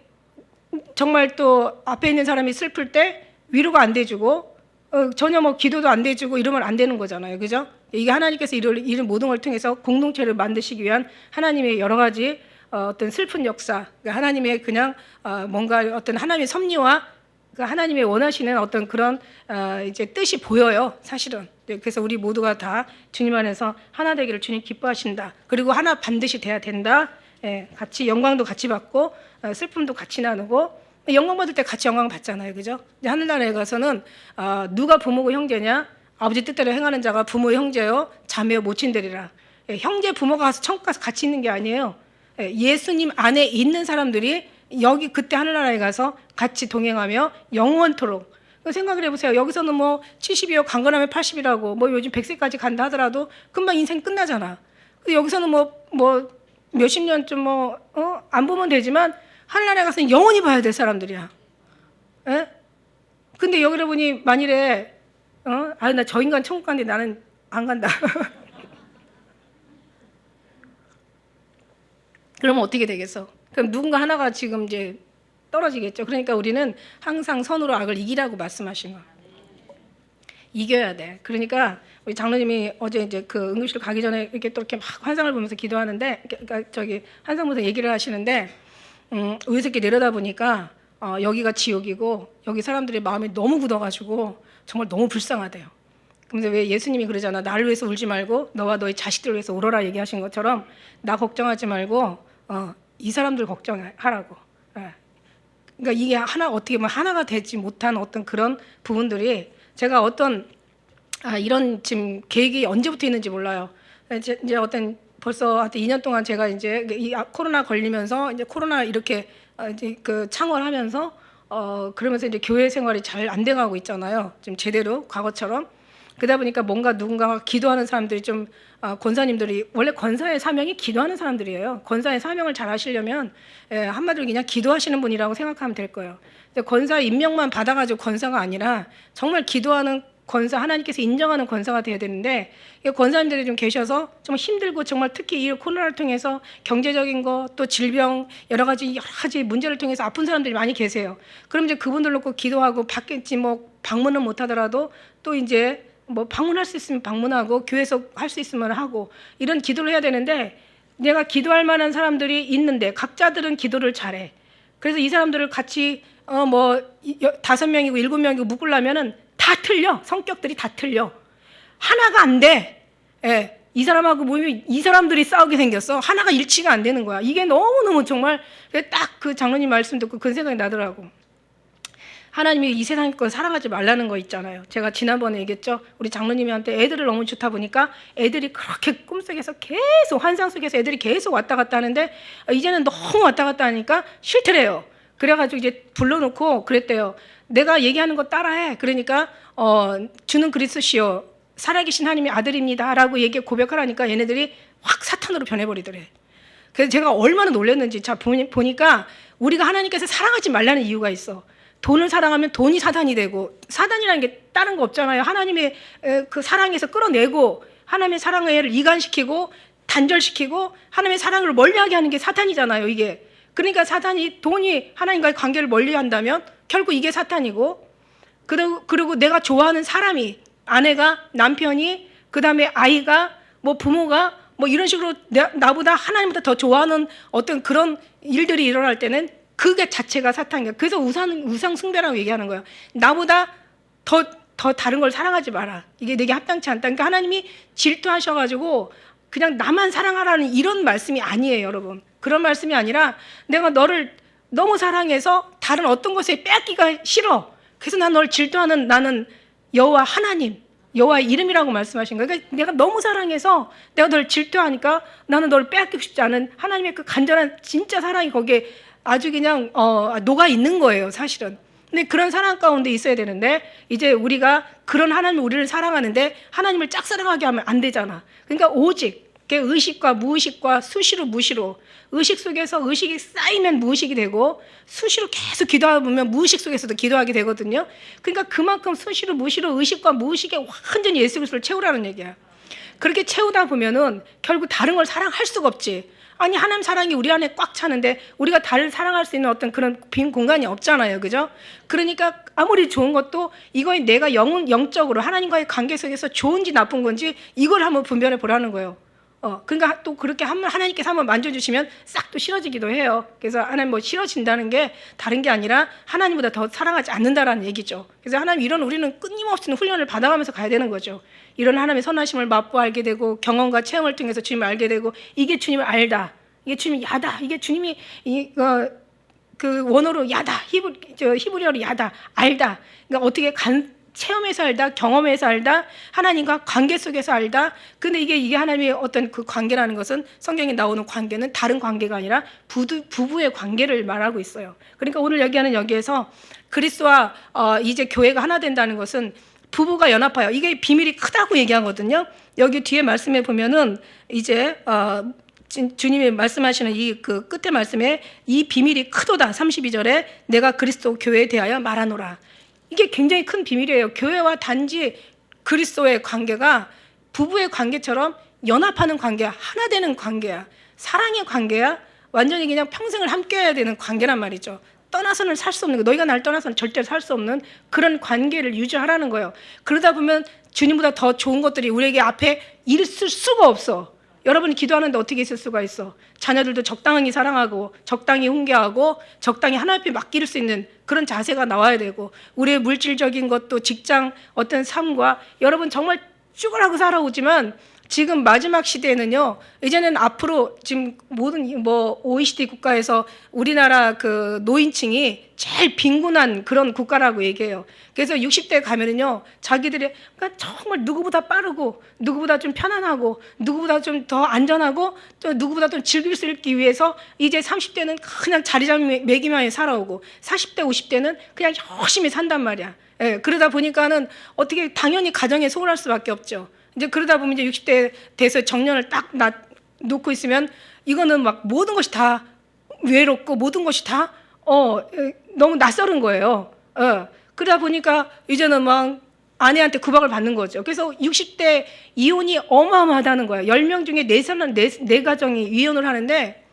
정말 또 앞에 있는 사람이 슬플 때 위로가 안 돼주고 전혀 뭐 기도도 안 돼주고 이러면 안 되는 거잖아요. 그죠? 이게 하나님께서 이런 모든 걸 통해서 공동체를 만드시기 위한 하나님의 여러 가지 어떤 슬픈 역사, 그러니까 하나님의 그냥 뭔가 어떤 하나님의 섭리와 하나님의 원하시는 어떤 그런 이제 뜻이 보여요. 사실은. 그래서 우리 모두가 다 주님 안에서 하나 되기를 주님 기뻐하신다. 그리고 하나 반드시 돼야 된다. 같이 영광도 같이 받고 슬픔도 같이 나누고, 영광 받을 때 같이 영광 받잖아요. 그죠? 이제 하늘나라에 가서는 누가 부모고 형제냐? 아버지 뜻대로 행하는 자가 부모 형제요 자매요 모친 되리라. 형제 부모가 가서 천국 가서 같이 있는 게 아니에요. 예수님 안에 있는 사람들이 여기 그때 하늘나라에 가서 같이 동행하며 영원토록. 생각을 해보세요. 여기서는 뭐 70이요 강건하면 80이라고 뭐 요즘 100세까지 간다 하더라도 금방 인생 끝나잖아. 여기서는 뭐 몇십 년쯤 안 보면 되지만 하늘나라에 가서는 영원히 봐야 될 사람들이야. 에? 근데 여러분이 만일에 나 저 인간 천국 가는데 나는 안 간다. 그러면 어떻게 되겠어? 그럼 누군가 하나가 지금 이제 떨어지겠죠. 그러니까 우리는 항상 선으로 악을 이기라고 말씀하신 거야. 이겨야 돼. 그러니까 우리 장로님이 어제 이제 그 응급실 가기 전에 이렇게 또 이렇게 막 환상을 보면서 기도하는데, 그러니까 환상 보면서 얘기를 하시는데, 의에서 이렇게 내려다 보니까 여기가 지옥이고 여기 사람들의 마음이 너무 굳어가지고 정말 너무 불쌍하대요. 그런데 왜 예수님이 그러잖아. 나를 위해서 울지 말고 너와 너의 자식들을 위해서 울어라 얘기하신 것처럼 나 걱정하지 말고 이 사람들 걱정하라고. 그러니까 이게 어떻게 보면 하나가 되지 못한 어떤 그런 부분들이, 제가 어떤 이런 지금 계획이 언제부터 있는지 몰라요. 이제 어떤 벌써 한 2년 동안 제가 이제 이 코로나 걸리면서 이제 코로나 이렇게 이제 그 창궐하면서 그러면서 이제 교회 생활이 잘 안 돼가고 있잖아요. 지금 제대로 과거처럼. 그러다 보니까 뭔가 누군가가 기도하는 사람들이 좀 권사님들이 원래 권사의 사명이 기도하는 사람들이에요. 권사의 사명을 잘 하시려면 한마디로 그냥 기도하시는 분이라고 생각하면 될 거예요. 근데 권사 임명만 받아가지고 권사가 아니라 정말 기도하는 권사, 하나님께서 인정하는 권사가 돼야 되는데 권사님들이 좀 계셔서 좀 힘들고 정말 특히 이 코로나를 통해서 경제적인 거 또 질병 여러 가지 문제를 통해서 아픈 사람들이 많이 계세요. 그럼 이제 그분들 놓고 기도하고 받겠지 뭐 방문은 못 하더라도 또 이제 뭐 방문할 수 있으면 방문하고 교회에서 할 수 있으면 하고 이런 기도를 해야 되는데 내가 기도할 만한 사람들이 있는데 각자들은 기도를 잘해. 그래서 이 사람들을 같이 뭐 5명이고 7명이고 묶으려면은 다 틀려. 성격들이 다 틀려. 하나가 안 돼. 예. 이 사람하고 모이면 이 사람들이 싸우게 생겼어. 하나가 일치가 안 되는 거야. 이게 너무너무 정말 딱 그 장로님 말씀 듣고 그 생각이 나더라고. 하나님이 이 세상 걸 사랑하지 말라는 거 있잖아요. 제가 지난번에 얘기했죠. 우리 장로님한테 애들을 너무 좋다 보니까 애들이 그렇게 꿈속에서 계속 환상 속에서 애들이 계속 왔다 갔다 하는데 이제는 너무 왔다 갔다 하니까 싫더래요. 그래가지고 이제 불러놓고 그랬대요. 내가 얘기하는 거 따라해. 그러니까 주는 그리스도시요 살아계신 하나님의 아들입니다라고 고백하라니까 얘네들이 확 사탄으로 변해버리더래. 그래서 제가 얼마나 놀랐는지 자 보니까 우리가 하나님께서 사랑하지 말라는 이유가 있어. 돈을 사랑하면 돈이 사단이 되고 사단이라는 게 다른 거 없잖아요. 하나님의 그 사랑에서 끌어내고 하나님의 사랑을 이간시키고 단절시키고 하나님의 사랑을 멀리하게 하는 게 사탄이잖아요. 이게 그러니까 사탄이 돈이 하나님과의 관계를 멀리한다면 결국 이게 사탄이고 그리고 내가 좋아하는 사람이 아내가 남편이 그다음에 아이가 뭐 부모가 뭐 이런 식으로 나보다 하나님보다 더 좋아하는 어떤 그런 일들이 일어날 때는 그게 자체가 사탄이야. 그래서 우상 숭배라고 얘기하는 거예요. 나보다 더 다른 걸 사랑하지 마라. 이게 내게 합당치 않다. 그러니까 하나님이 질투하셔가지고 그냥 나만 사랑하라는 이런 말씀이 아니에요, 여러분. 그런 말씀이 아니라 내가 너를 너무 사랑해서 다른 어떤 것에 빼앗기가 싫어. 그래서 난 널 질투하는 나는 여호와 하나님, 여호와의 이름이라고 말씀하신 거예요. 그러니까 내가 너무 사랑해서 내가 널 질투하니까 나는 널 빼앗기고 싶지 않은 하나님의 그 간절한 진짜 사랑이 거기에 아주 그냥 녹아 있는 거예요, 사실은. 근데 그런 사랑 가운데 있어야 되는데 이제 우리가 그런 하나님 우리를 사랑하는데 하나님을 짝사랑하게 하면 안 되잖아. 그러니까 오직 의식과 무의식과 수시로 무시로 의식 속에서 의식이 쌓이면 무의식이 되고 수시로 계속 기도하다 보면 무의식 속에서도 기도하게 되거든요. 그러니까 그만큼 수시로 무시로 의식과 무의식에 완전히 예수 그리스도를 채우라는 얘기야. 그렇게 채우다 보면은 결국 다른 걸 사랑할 수가 없지. 아니 하나님 사랑이 우리 안에 꽉 차는데 우리가 다른 사랑할 수 있는 어떤 그런 빈 공간이 없잖아요. 그죠? 그러니까 아무리 좋은 것도 이거에 내가 영적으로 하나님과의 관계 속에서 좋은지 나쁜 건지 이걸 한번 분별해 보라는 거예요. 그러니까 또 그렇게 하나님께서 한번 만져주시면 싹 또 싫어지기도 해요. 그래서 하나님 뭐 싫어진다는 게 다른 게 아니라 하나님보다 더 사랑하지 않는다라는 얘기죠. 그래서 하나님 이런 우리는 끊임없이 훈련을 받아가면서 가야 되는 거죠. 이런 하나님의 선하심을 맛보 알게 되고 경험과 체험을 통해서 주님을 알게 되고 이게 주님을 알다. 이게 주님이 야다. 이게 주님이 그 원어로 야다. 히브리어로 야다. 알다. 그러니까 어떻게 체험에서 알다, 경험에서 알다, 하나님과 관계 속에서 알다. 근데 이게 하나님의 어떤 그 관계라는 것은 성경에 나오는 관계는 다른 관계가 아니라 부부의 관계를 말하고 있어요. 그러니까 오늘 여기에서 그리스도와 이제 교회가 하나 된다는 것은 부부가 연합하여 이게 비밀이 크다고 얘기하거든요. 여기 뒤에 말씀에 보면은 이제 주님이 말씀하시는 이 그 끝에 말씀에 이 비밀이 크도다 32절에 내가 그리스도 교회에 대하여 말하노라. 이게 굉장히 큰 비밀이에요. 교회와 단지 그리스도의 관계가 부부의 관계처럼 연합하는 관계야. 하나 되는 관계야. 사랑의 관계야. 완전히 그냥 평생을 함께해야 되는 관계란 말이죠. 떠나서는 살 수 없는 거. 너희가 날 떠나서는 절대로 살 수 없는 그런 관계를 유지하라는 거예요. 그러다 보면 주님보다 더 좋은 것들이 우리에게 앞에 있을 수가 없어. 여러분이 기도하는데 어떻게 있을 수가 있어? 자녀들도 적당히 사랑하고 적당히 훈계하고 적당히 하나님 앞에 맡길 수 있는 그런 자세가 나와야 되고 우리의 물질적인 것도 직장 어떤 삶과 여러분 정말 죽으라고 살아오지만 지금 마지막 시대에는요 이제는 앞으로 지금 모든 뭐 OECD 국가에서 우리나라 그 노인층이 제일 빈곤한 그런 국가라고 얘기해요. 그래서 60대 가면은요 자기들이 그러니까 정말 누구보다 빠르고 누구보다 좀 편안하고 누구보다 좀 더 안전하고 또 누구보다 좀 즐길 수 있기 위해서 이제 30대는 그냥 자리매김하며 살아오고 40대 50대는 그냥 열심히 산단 말이야. 예, 그러다 보니까는 어떻게 당연히 가정에 소홀할 수밖에 없죠. 이제 그러다 보면 이제 60대 돼서 정년을 딱 놓고 있으면 이거는 막 모든 것이 다 외롭고 모든 것이 다 너무 낯설은 거예요. 그러다 보니까 이제는 막 아내한테 구박을 받는 거죠. 그래서 60대 이혼이 어마어마하다는 거예요. 10명 중에 4 가정이 이혼을 하는데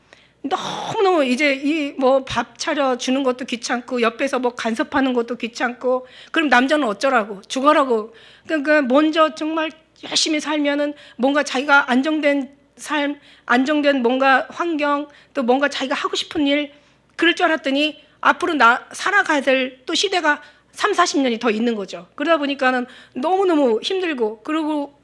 너무너무 이제 이 뭐 밥 차려 주는 것도 귀찮고 옆에서 뭐 간섭하는 것도 귀찮고, 그럼 남자는 어쩌라고 죽어라고. 그러니까 먼저 정말 열심히 살면은 뭔가 자기가 안정된 삶, 안정된 뭔가 환경, 또 뭔가 자기가 하고 싶은 일, 그럴 줄 알았더니 앞으로 살아가야 될 또 시대가 30-40년이 더 있는 거죠. 그러다 보니까는 너무너무 힘들고, 그리고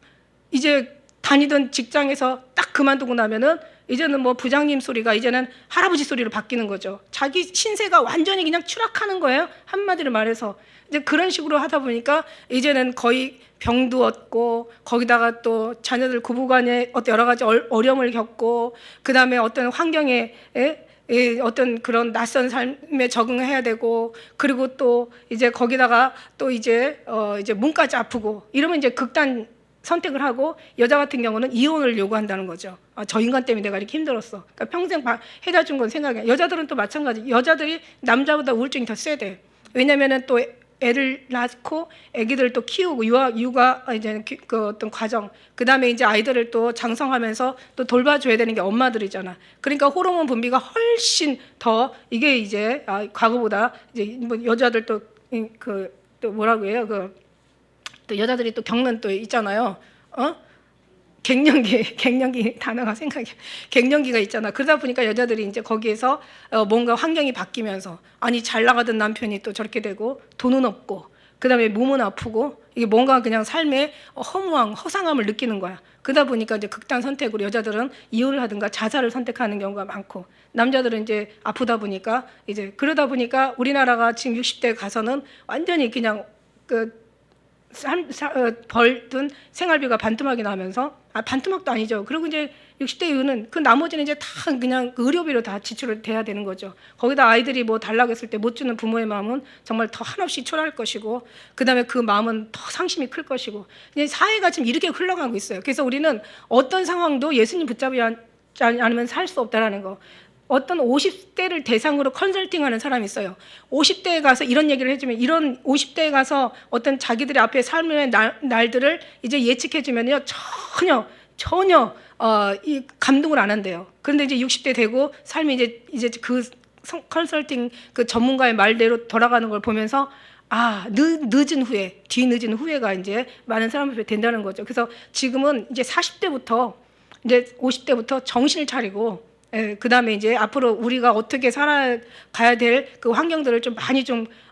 이제 다니던 직장에서 딱 그만두고 나면은 이제는 뭐 부장님 소리가 이제는 할아버지 소리로 바뀌는 거죠. 자기 신세가 완전히 그냥 추락하는 거예요. 한마디로 말해서. 이제 그런 식으로 하다 보니까 이제는 거의 병도 얻고, 거기다가 또 자녀들 부부간에 여러 가지 어려움을 겪고, 그 다음에 어떤 환경에 어떤 그런 낯선 삶에 적응해야 되고, 그리고 또 이제 거기다가 또 이제 몸까지 아프고, 이러면 이제 극단 선택을 하고, 여자 같은 경우는 이혼을 요구한다는 거죠. 저 인간 때문에 내가 이렇게 힘들었어. 그러니까 평생 해다 준 건 생각해. 여자들은 또 마찬가지. 여자들이 남자보다 우울증이 더 세대. 왜냐면은 또 애를 낳고 아기들을 또 키우고 육아 이제 그 어떤 과정, 그 다음에 이제 아이들을 또 장성하면서 또 돌봐줘야 되는 게 엄마들이잖아. 그러니까 호르몬 분비가 훨씬 더 이게 이제 과거보다 이제 뭐 여자들 또 또 뭐라고 해요? 또 여자들이 또 겪는 또 있잖아요. 갱년기 단어가 생각이, 갱년기가 있잖아. 그러다 보니까 여자들이 이제 거기에서 뭔가 환경이 바뀌면서, 아니 잘 나가던 남편이 또 저렇게 되고, 돈은 없고, 그 다음에 몸은 아프고, 이게 뭔가 그냥 삶의 허상함을 느끼는 거야. 그러다 보니까 이제 극단 선택으로 여자들은 이혼을 하든가 자살을 선택하는 경우가 많고, 남자들은 이제 아프다 보니까 이제 그러다 보니까 우리나라가 지금 60대 가서는 완전히 그냥 벌든 생활비가 반토막이 나면서, 반토막도 아니죠. 그리고 이제 60대 이후는 그 나머지는 이제 다 그냥 의료비로 다 지출을 돼야 되는 거죠. 거기다 아이들이 뭐 달라고 했을 때 못 주는 부모의 마음은 정말 더 한없이 초라할 것이고, 그 다음에 그 마음은 더 상심이 클 것이고, 이제 사회가 지금 이렇게 흘러가고 있어요. 그래서 우리는 어떤 상황도 예수님 붙잡지 않으면 살 수 없다라는 거. 어떤 50대를 대상으로 컨설팅하는 사람이 있어요. 50대에 가서 이런 얘기를 해주면, 이런 50대에 가서 어떤 자기들의 앞에 삶의 날들을 이제 예측해주면요, 전혀 이 감동을 안 한대요. 그런데 이제 60대 되고 삶이 이제 그 컨설팅 그 전문가의 말대로 돌아가는 걸 보면서, 늦은 후회, 뒤늦은 후회가 이제 많은 사람들이 된다는 거죠. 그래서 지금은 이제 40대부터 이제 50대부터 정신을 차리고, 그 다음에 이제 앞으로 우리가 어떻게 살아가야 될 그 환경들을 좀 많이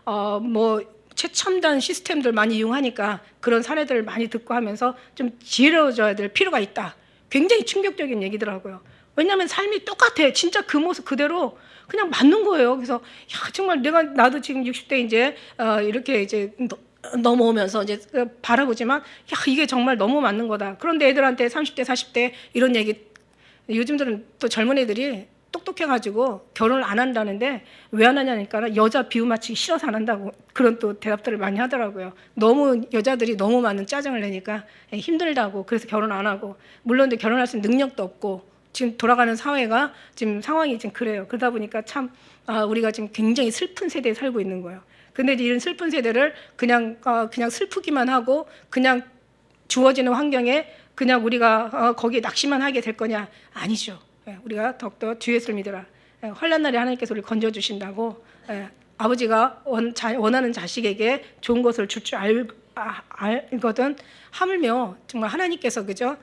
뭐 최첨단 시스템들 많이 이용하니까 그런 사례들을 많이 듣고 하면서 좀 지혜로워져야 될 필요가 있다. 굉장히 충격적인 얘기더라고요. 왜냐하면 삶이 똑같아. 진짜 그 모습 그대로 그냥 맞는 거예요. 그래서 정말 나도 지금 60대 이제 이렇게 이제 넘어오면서 이제 바라보지만, 이게 정말 너무 맞는 거다. 그런데 애들한테 30대 40대 이런 얘기, 요즘들은 또 젊은 애들이 똑똑해가지고 결혼을 안 한다는데 왜 안 하냐니까 여자 비유 맞추기 싫어서 안 한다고, 그런 또 대답들을 많이 하더라고요. 너무 여자들이 너무 많은 짜증을 내니까 힘들다고, 그래서 결혼 안 하고, 물론 결혼할 수 있는 능력도 없고, 지금 돌아가는 사회가 지금 상황이 지금 그래요. 그러다 보니까 참 우리가 지금 굉장히 슬픈 세대에 살고 있는 거예요. 근데 이런 슬픈 세대를 그냥 슬프기만 하고 그냥 주어지는 환경에 그냥 우리가 거기에 낙심만 하게 될 거냐? 아니죠. 우리가 더욱더 주 예수를 믿으라. 환난 날에 하나님께서 우리를 건져주신다고, 아버지가 원하는 자식에게 좋은 것을 줄 알거든. 하물며 정말 하나님께서 그죠?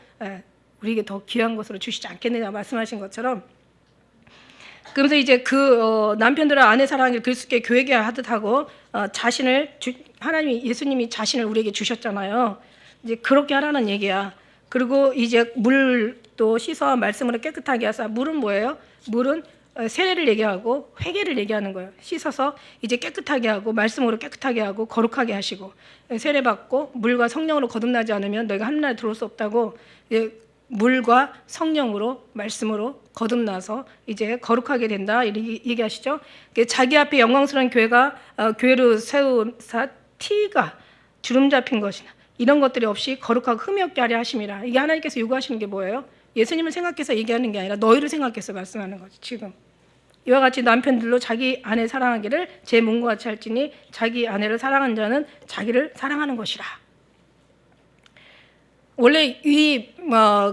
우리에게 더 귀한 것으로 주시지 않겠느냐 말씀하신 것처럼, 그러면서 이제 남편들은 아내 사랑을 그리스도께 교회게 하듯 하고, 하나님이 예수님이 자신을 우리에게 주셨잖아요. 이제 그렇게 하라는 얘기야. 그리고 이제 물도 씻어 말씀으로 깨끗하게 하사. 물은 뭐예요? 물은 세례를 얘기하고 회개를 얘기하는 거예요. 씻어서 이제 깨끗하게 하고 말씀으로 깨끗하게 하고 거룩하게 하시고, 세례 받고 물과 성령으로 거듭나지 않으면 너희가 하늘나라에 들어올 수 없다고, 물과 성령으로 말씀으로 거듭나서 이제 거룩하게 된다 이렇게 얘기하시죠. 자기 앞에 영광스러운 교회로 세우사 티가 주름 잡힌 것이나 이런 것들이 없이 거룩하고 흠이 없게 하려 하심이라. 이게 하나님께서 요구하시는 게 뭐예요? 예수님을 생각해서 얘기하는 게 아니라 너희를 생각해서 말씀하는 거지. 지금 이와 같이 남편들로 자기 아내 사랑하기를 제 몸과 같이 할지니 자기 아내를 사랑하는 자는 자기를 사랑하는 것이라. 원래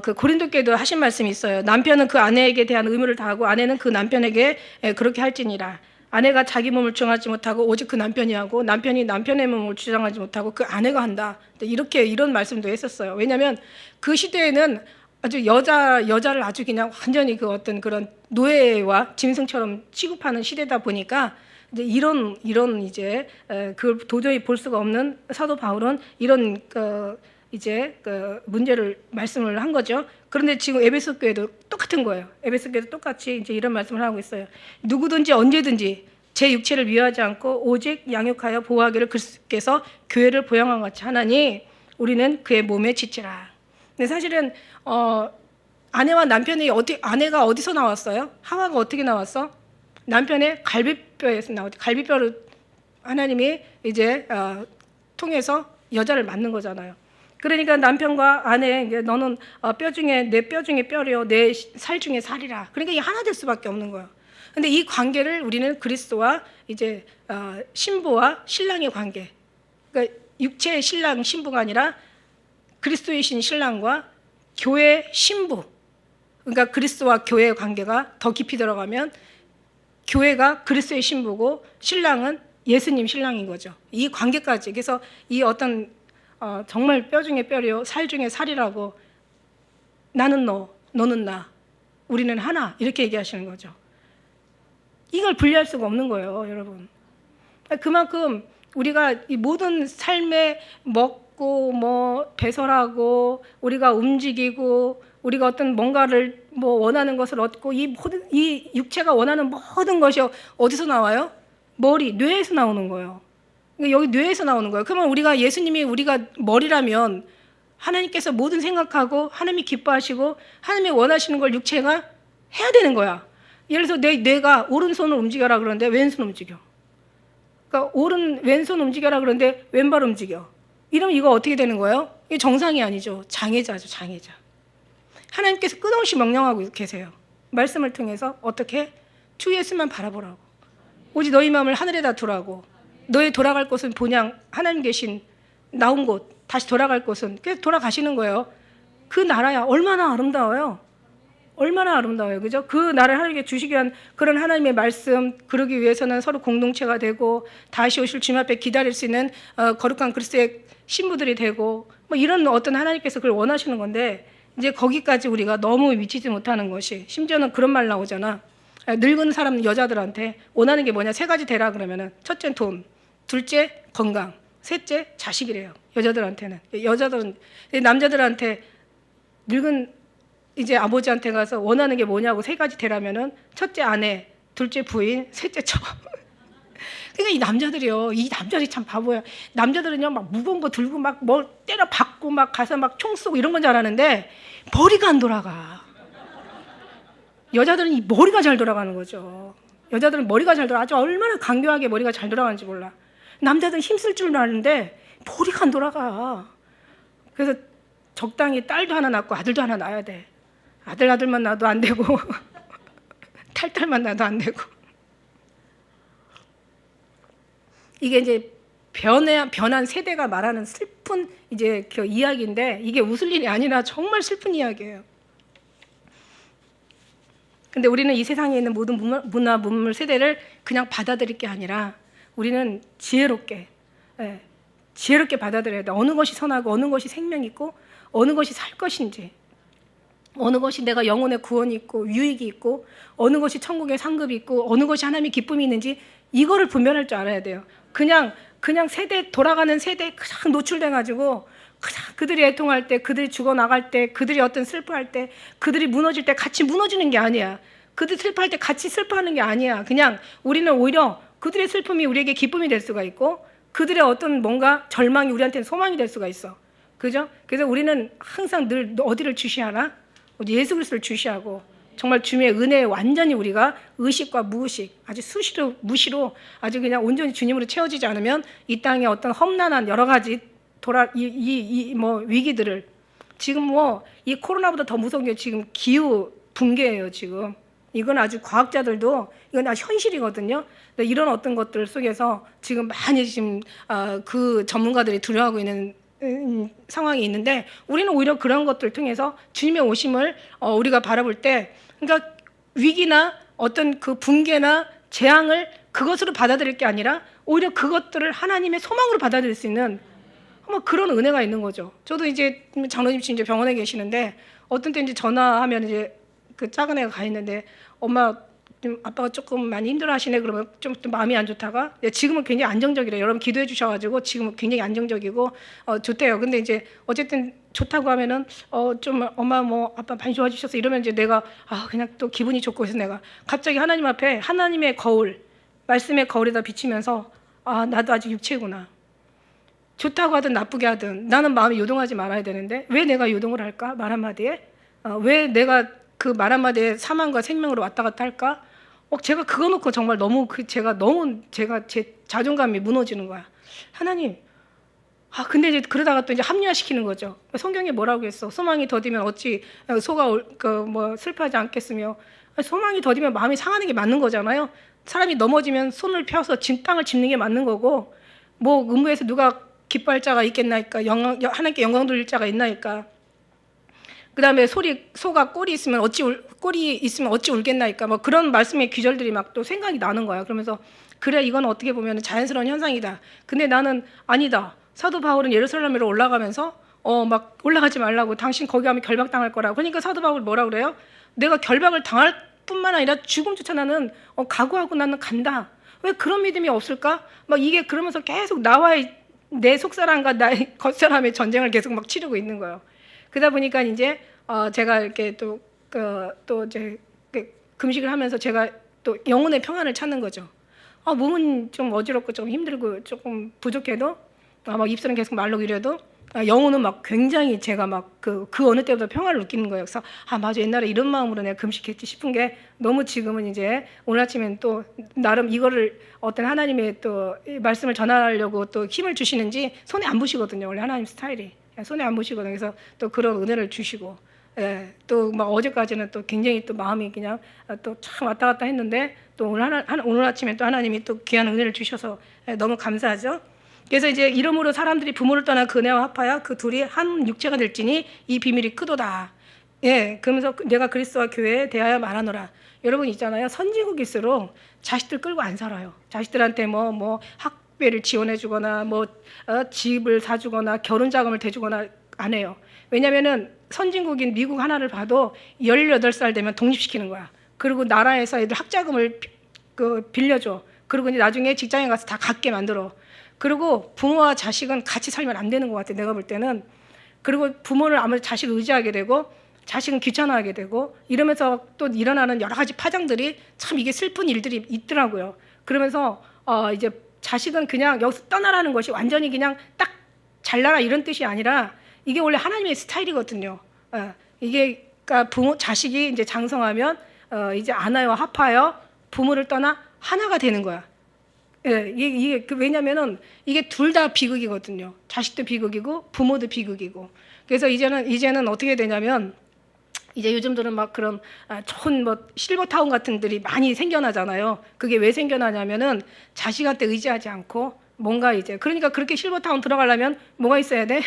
그 고린도 교회도 하신 말씀이 있어요. 남편은 그 아내에게 대한 의무를 다하고 아내는 그 남편에게 그렇게 할지니라. 아내가 자기 몸을 주장하지 못하고 오직 그 남편이 하고 남편이 남편의 몸을 주장하지 못하고 그 아내가 한다. 이런 말씀도 했었어요. 왜냐하면 그 시대에는 아주 여자를 아주 그냥 완전히 그 어떤 그런 노예와 짐승처럼 취급하는 시대다 보니까 이제 이런 이제 그걸 도저히 볼 수가 없는 사도 바울은 이런 이제 그 문제를 말씀을 한 거죠. 그런데 지금 에베소 교회도 똑같은 거예요. 에베소 교회도 똑같이 이제 이런 말씀을 하고 있어요. 누구든지 언제든지 제 육체를 미워하지 않고 오직 양육하여 보호하기를 그리스도께서 교회를 보양한 같이 하나니 우리는 그의 몸에 지치라. 근데 사실은 아내와 남편이 아내가 어디서 나왔어요? 하와가 어떻게 나왔어? 남편의 갈비뼈에서 나왔죠. 갈비뼈를 하나님이 이제 통해서 여자를 만든 거잖아요. 그러니까 남편과 아내, 너는 뼈 중에 내 뼈 중에 뼈려 내 살 중에 살이라. 그러니까 이게 하나 될 수밖에 없는 거예요. 근데 이 관계를 우리는 그리스도와 이제 신부와 신랑의 관계, 그러니까 육체의 신랑 신부가 아니라 그리스도이신 신랑과 교회 신부, 그러니까 그리스도와 교회의 관계가 더 깊이 들어가면 교회가 그리스도의 신부고 신랑은 예수님 신랑인 거죠. 이 관계까지. 그래서 이 어떤 정말 뼈 중에 뼈요 살 중에 살이라고, 나는 너, 너는 나, 우리는 하나, 이렇게 얘기하시는 거죠. 이걸 분리할 수가 없는 거예요, 여러분. 그만큼 우리가 이 모든 삶에 먹고 뭐 배설하고 우리가 움직이고 우리가 어떤 뭔가를 뭐 원하는 것을 얻고 이 육체가 원하는 모든 것이 어디서 나와요? 머리, 뇌에서 나오는 거예요. 여기 뇌에서 나오는 거예요. 그러면 예수님이 우리가 머리라면 하나님께서 모든 생각하고 하나님이 기뻐하시고 하나님이 원하시는 걸 육체가 해야 되는 거야. 예를 들어서 내 뇌가 오른손을 움직여라 그러는데 왼손 움직여. 그러니까 왼손 움직여라 그러는데 왼발 움직여. 이러면 이거 어떻게 되는 거예요? 이게 정상이 아니죠. 장애자죠, 장애자. 하나님께서 끊임없이 명령하고 계세요. 말씀을 통해서 어떻게? 주 예수만 바라보라고. 오직 너희 마음을 하늘에다 두라고. 너희 돌아갈 곳은 본향 하나님 계신 나온 곳, 다시 돌아갈 곳은, 그래서 돌아가시는 거예요. 그 나라야 얼마나 아름다워요. 얼마나 아름다워요. 그죠? 그 나라를 하나님께 주시기 위한 그런 하나님의 말씀, 그러기 위해서는 서로 공동체가 되고 다시 오실 주님 앞에 기다릴 수 있는 거룩한 그리스도의 신부들이 되고 뭐 이런 어떤 하나님께서 그걸 원하시는 건데, 이제 거기까지 우리가 너무 미치지 못하는 것이, 심지어는 그런 말 나오잖아. 늙은 사람 여자들한테 원하는 게 뭐냐? 3가지 되라 그러면은 첫째는 돈, 둘째 건강, 셋째 자식이래요. 여자들한테는. 여자들은, 남자들한테 늙은 이제 아버지한테 가서 원하는 게 뭐냐고 3가지 되라면은 첫째 아내, 둘째 부인, 셋째 처. 그러니까 이 남자들이 참 바보야. 남자들은요 막 무거운 거 들고 막 뭘 때려 박고 막 가서 막 총 쏘고 이런 건 잘하는데 머리가 안 돌아가. 여자들은 이 머리가 잘 돌아가는 거죠. 여자들은 머리가 잘 돌아. 아주 얼마나 강교하게 머리가 잘 돌아가는지 몰라. 남자들은 힘쓸 줄 아는데 머리가 안 돌아가. 그래서 적당히 딸도 하나 낳고 아들도 하나 낳아야 돼. 아들만 낳아도 안 되고 탈탈만 낳아도 안 되고. 이게 이제 변한 세대가 말하는 슬픈 이제 그 이야기인데, 이게 웃을 일이 아니라 정말 슬픈 이야기예요. 근데 우리는 이 세상에 있는 모든 문화 문물 세대를 그냥 받아들일 게 아니라 우리는 지혜롭게 받아들여야 돼. 어느 것이 선하고 어느 것이 생명 있고 어느 것이 살 것인지, 어느 것이 내가 영혼의 구원이 있고 유익이 있고 어느 것이 천국의 상급이 있고 어느 것이 하나님의 기쁨이 있는지, 이거를 분별할 줄 알아야 돼요. 그냥 세대, 돌아가는 세대에 그냥 노출돼 가지고 그냥 그들이 애통할 때, 그들이 죽어나갈 때, 그들이 어떤 슬퍼할 때, 그들이 무너질 때 같이 무너지는 게 아니야. 그들이 슬퍼할 때 같이 슬퍼하는 게 아니야. 그냥 우리는 오히려 그들의 슬픔이 우리에게 기쁨이 될 수가 있고 그들의 어떤 뭔가 절망이 우리한테는 소망이 될 수가 있어. 그죠? 그래서 우리는 항상 늘 어디를 주시하나? 예수 그리스도를 주시하고 정말 주님의 은혜에 완전히 우리가 의식과 무의식, 아주 수시로 무시로 아주 그냥 온전히 주님으로 채워지지 않으면 이 땅에 어떤 험난한 여러 가지 뭐 위기들을, 지금 뭐 이 코로나보다 더 무서운 게 지금 기후 붕괴예요. 지금 이건 아주 과학자들도 이건 아주 현실이거든요. 근데 이런 어떤 것들 속에서 지금 많이 지금 그 전문가들이 두려워하고 있는 상황이 있는데, 우리는 오히려 그런 것들을 통해서 주님의 오심을 우리가 바라볼 때, 그러니까 위기나 어떤 그 붕괴나 재앙을 그것으로 받아들일 게 아니라 오히려 그것들을 하나님의 소망으로 받아들일 수 있는 뭐 그런 은혜가 있는 거죠. 저도 이제 장로님 지금 이제 병원에 계시는데, 어떤 때 이제 전화하면 이제 그 작은 애가 가 있는데, 엄마 좀 아빠가 조금 많이 힘들어하시네 그러면 좀 마음이 안 좋다가, 지금은 굉장히 안정적이래요. 여러분 기도해 주셔가지고 지금은 굉장히 안정적이고 좋대요. 근데 이제 어쨌든 좋다고 하면은 좀 엄마 뭐 아빠 많이 좋아지셨어 이러면 이제 내가 그냥 또 기분이 좋고 해서 내가 갑자기 하나님 앞에 하나님의 거울, 말씀의 거울에다 비치면서 나도 아직 육체구나. 좋다고 하든 나쁘게 하든 나는 마음이 요동하지 말아야 되는데 왜 내가 요동을 할까? 말 한마디에 왜 내가 그 말 한마디에 사망과 생명으로 왔다 갔다 할까? 제가 그거 놓고 정말 너무 제가 제 자존감이 무너지는 거야. 하나님, 근데 이제 그러다가 또 이제 합리화시키는 거죠. 성경에 뭐라고 했어? 소망이 더디면 어찌 소가 뭐 슬퍼하지 않겠으며. 소망이 더디면 마음이 상하는 게 맞는 거잖아요. 사람이 넘어지면 손을 펴서 땅을 짚는 게 맞는 거고, 뭐 음부에서 누가 기뻐할 자가 있겠나이까, 하나님께 영광 돌릴 자가 있나이까. 그 다음에 소가 꼴이 있으면 어찌 울겠나이까. 뭐 그런 말씀의 귀절들이 막 또 생각이 나는 거야. 그러면서 그래, 이건 어떻게 보면 자연스러운 현상이다. 근데 나는 아니다. 사도 바울은 예루살렘으로 올라가면서 막 올라가지 말라고, 당신 거기 가면 결박당할 거라고. 그러니까 사도 바울 뭐라 그래요? 내가 결박을 당할 뿐만 아니라 죽음조차 나는 각오하고 나는 간다. 왜 그런 믿음이 없을까? 막 이게 그러면서 계속 나와의 내 속사람과 나의 겉사람의 전쟁을 계속 막 치르고 있는 거예요. 그러다 보니까 이제 제가 이렇게 또 이제 금식을 하면서 제가 또 영혼의 평안을 찾는 거죠. 몸은 좀 어지럽고 좀 힘들고 조금 부족해도 막 입술은 계속 말로 이래도 영혼은 막 굉장히 제가 막 그 어느 때보다 평안을 느끼는 거예요. 그래서 맞아, 옛날에 이런 마음으로 내가 금식했지 싶은 게, 너무 지금은 이제 오늘 아침엔 또 나름 이거를 어떤 하나님의 또 말씀을 전하려고 또 힘을 주시는지 손에 안 부시거든요. 원래 하나님 스타일이 손에 안 부시거든요. 그래서 또 그런 은혜를 주시고, 또 막 어제까지는 또 굉장히 또 마음이 그냥 또 참 왔다 갔다 했는데, 또 오늘 아침에 또 하나님이 또 귀한 은혜를 주셔서 너무 감사하죠. 그래서 이제 이러므로 사람들이 부모를 떠나 그네와 합하여 그 둘이 한 육체가 될지니 이 비밀이 크도다. 그러면서 내가 그리스도와 교회에 대하여 말하노라. 여러분 있잖아요. 선진국일수록 자식들 끌고 안 살아요. 자식들한테 뭐 학비를 지원해 주거나 뭐 집을 사주거나 결혼 자금을 대주거나 안 해요. 왜냐면은 선진국인 미국 하나를 봐도 18살 되면 독립시키는 거야. 그리고 나라에서 애들 학자금을 빌려줘. 그리고 이제 나중에 직장에 가서 다 갖게 만들어. 그리고 부모와 자식은 같이 살면 안 되는 것 같아, 내가 볼 때는. 그리고 부모를 아무래도 자식을 의지하게 되고 자식은 귀찮아하게 되고, 이러면서 또 일어나는 여러 가지 파장들이 참 이게 슬픈 일들이 있더라고요. 그러면서 이제 자식은 그냥 여기서 떠나라는 것이 완전히 그냥 딱 잘나라 이런 뜻이 아니라, 이게 원래 하나님의 스타일이거든요. 이게 그러니까 자식이 이제 장성하면 이제 아나와 합하여 부모를 떠나 하나가 되는 거야. 이게 왜냐면은 이게 둘 다 비극이거든요. 자식도 비극이고 부모도 비극이고. 그래서 이제는 어떻게 되냐면, 이제 요즘들은 막 그런 좋은 뭐 실버타운 같은 들이 많이 생겨나잖아요. 그게 왜 생겨나냐면은 자식한테 의지하지 않고 뭔가 이제, 그러니까 그렇게 실버타운 들어가려면 뭐가 있어야 돼?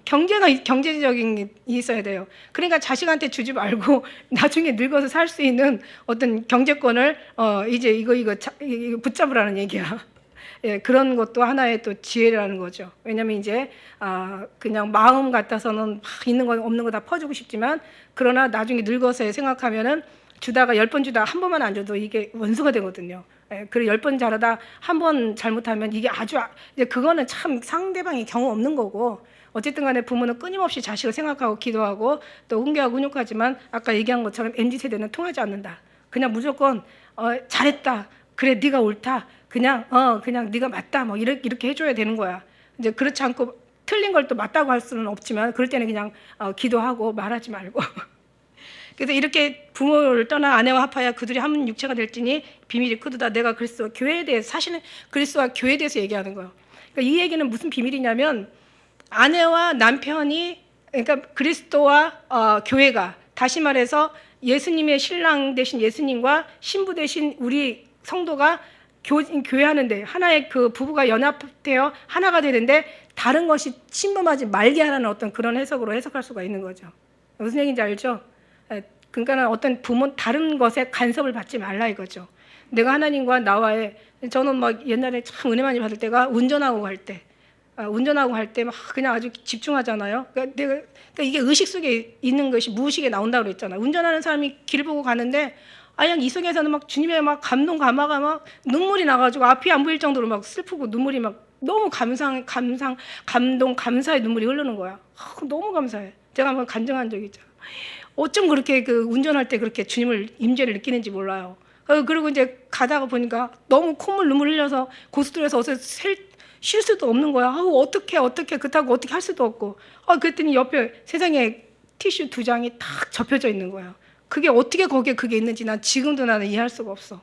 경제적인 게 있어야 돼요. 그러니까 자식한테 주지 말고 나중에 늙어서 살 수 있는 어떤 경제권을 이제 이거 붙잡으라는 얘기야. 그런 것도 하나의 또 지혜라는 거죠. 왜냐면 이제 그냥 마음 같아서는 있는 거 없는 거 다 퍼주고 싶지만, 그러나 나중에 늙어서 생각하면은 주다가 10번 주다 한 번만 안 줘도 이게 원수가 되거든요. 그리고 10번 잘하다 한 번 잘못하면 이게 이제 그거는 참 상대방이 경우 없는 거고, 어쨌든 간에 부모는 끊임없이 자식을 생각하고 기도하고 또 훈계하고 훈육하지만, 아까 얘기한 것처럼 MZ세대는 통하지 않는다. 그냥 무조건 잘했다, 그래 네가 옳다, 그냥 네가 맞다, 뭐 이렇게 해줘야 되는 거야. 이제 그렇지 않고 틀린 걸 또 맞다고 할 수는 없지만, 그럴 때는 그냥 기도하고 말하지 말고 그래서 이렇게 부모를 떠나 아내와 합하여 그들이 한 육체가 될지니 비밀이 크도다. 내가 그리스도와 교회에 대해서 사실은 그리스도와 교회에 대해서 얘기하는 거예요. 그러니까 이 얘기는 무슨 비밀이냐면 아내와 남편이 그러니까 그리스도와 교회가 다시 말해서 예수님의 신랑 되신 예수님과 신부 되신 우리 성도가 교회하는데 하나의 그 부부가 연합되어 하나가 되는데 다른 것이 침범하지 말게 하라는 어떤 그런 해석으로 해석할 수가 있는 거죠. 무슨 얘기인지 알죠? 그러니까 어떤 부모 다른 것에 간섭을 받지 말라 이거죠. 내가 하나님과 나와의 저는 막 옛날에 참 은혜 많이 받을 때가 운전하고 갈 때 막 그냥 아주 집중하잖아요. 그러니까 이게 의식 속에 있는 것이 무의식에 나온다고 그랬잖아요. 운전하는 사람이 길 보고 가는데 그냥 이 속에서는 막 주님의 막 감동 감화가 막 눈물이 나가지고 앞이 안 보일 정도로 막 슬프고 눈물이 막 너무 감동 감사의 눈물이 흐르는 거야. 너무 감사해. 제가 한번 간증한 적이 있잖아. 어쩜 그렇게 그 운전할 때 그렇게 주님을 임재를 느끼는지 몰라요. 그리고 이제 가다가 보니까 너무 콧물 눈물 흘려서 고속도로에서 어서 쉴 수도 없는 거야. 어떻게 그렇다고 어떻게 할 수도 없고. 그랬더니 옆에 세상에 티슈 2장이 탁 접혀져 있는 거야. 그게 어떻게 거기에 그게 있는지 난 지금도 나는 이해할 수가 없어.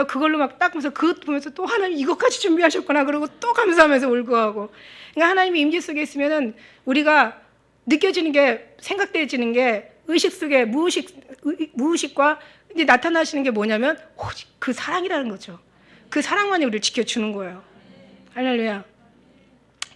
그걸로 막 닦으면서 그것 보면서 또 하나님 이것까지 준비하셨구나 그러고 또 감사하면서 울고 하고. 그러니까 하나님의 임재 속에 있으면은 우리가 느껴지는 게 생각되어지는 게 의식 속에 무의식과 이제 나타나시는 게 뭐냐면 오직 그 사랑이라는 거죠. 그 사랑만이 우리를 지켜주는 거예요. 할렐루야.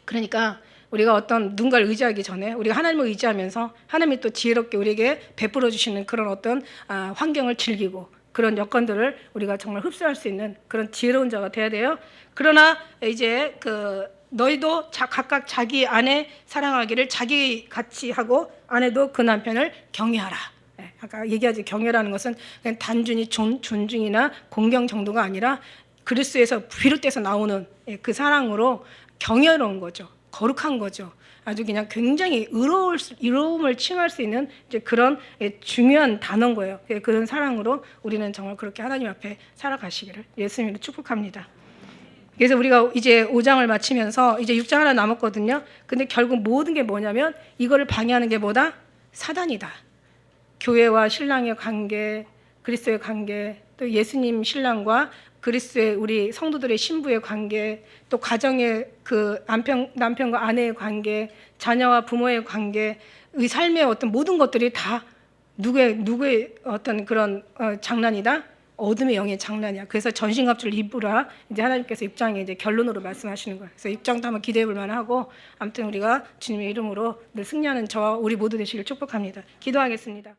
그러니까 우리가 어떤 누군가를 의지하기 전에 우리가 하나님을 의지하면서 하나님이 또 지혜롭게 우리에게 베풀어 주시는 그런 어떤 환경을 즐기고 그런 여건들을 우리가 정말 흡수할 수 있는 그런 지혜로운 자가 돼야 돼요. 그러나 이제 너희도 각각 자기 아내 사랑하기를 자기 같이 하고 아내도 그 남편을 경외하라. 아까 얘기하지 경외라는 것은 그냥 단순히 존중이나 공경 정도가 아니라 그리스도에서 비롯돼서 나오는 그 사랑으로 경외로운 거죠. 거룩한 거죠. 아주 그냥 굉장히 의로움을 칭할 수 있는 이제 그런 중요한 단어인 거예요. 그런 사랑으로 우리는 정말 그렇게 하나님 앞에 살아가시기를 예수님으로 축복합니다. 그래서 우리가 이제 5장을 마치면서 이제 6장 하나 남았거든요. 근데 결국 모든 게 뭐냐면 이거를 방해하는 게 뭐다? 사단이다. 교회와 신랑의 관계, 그리스도의 관계, 또 예수님 신랑과 그리스도의 우리 성도들의 신부의 관계, 또 가정의 그 남편과 아내의 관계, 자녀와 부모의 관계, 이 삶의 어떤 모든 것들이 다 누구의 어떤 그런 장난이다? 어둠의 영의 장난이야. 그래서 전신갑주를 입으라. 이제 하나님께서 6장에 이제 결론으로 말씀하시는 거예요. 그래서 6장도 한번 기대해 볼 만하고 아무튼 우리가 주님의 이름으로 늘 승리하는 저와 우리 모두 되시길 축복합니다. 기도하겠습니다.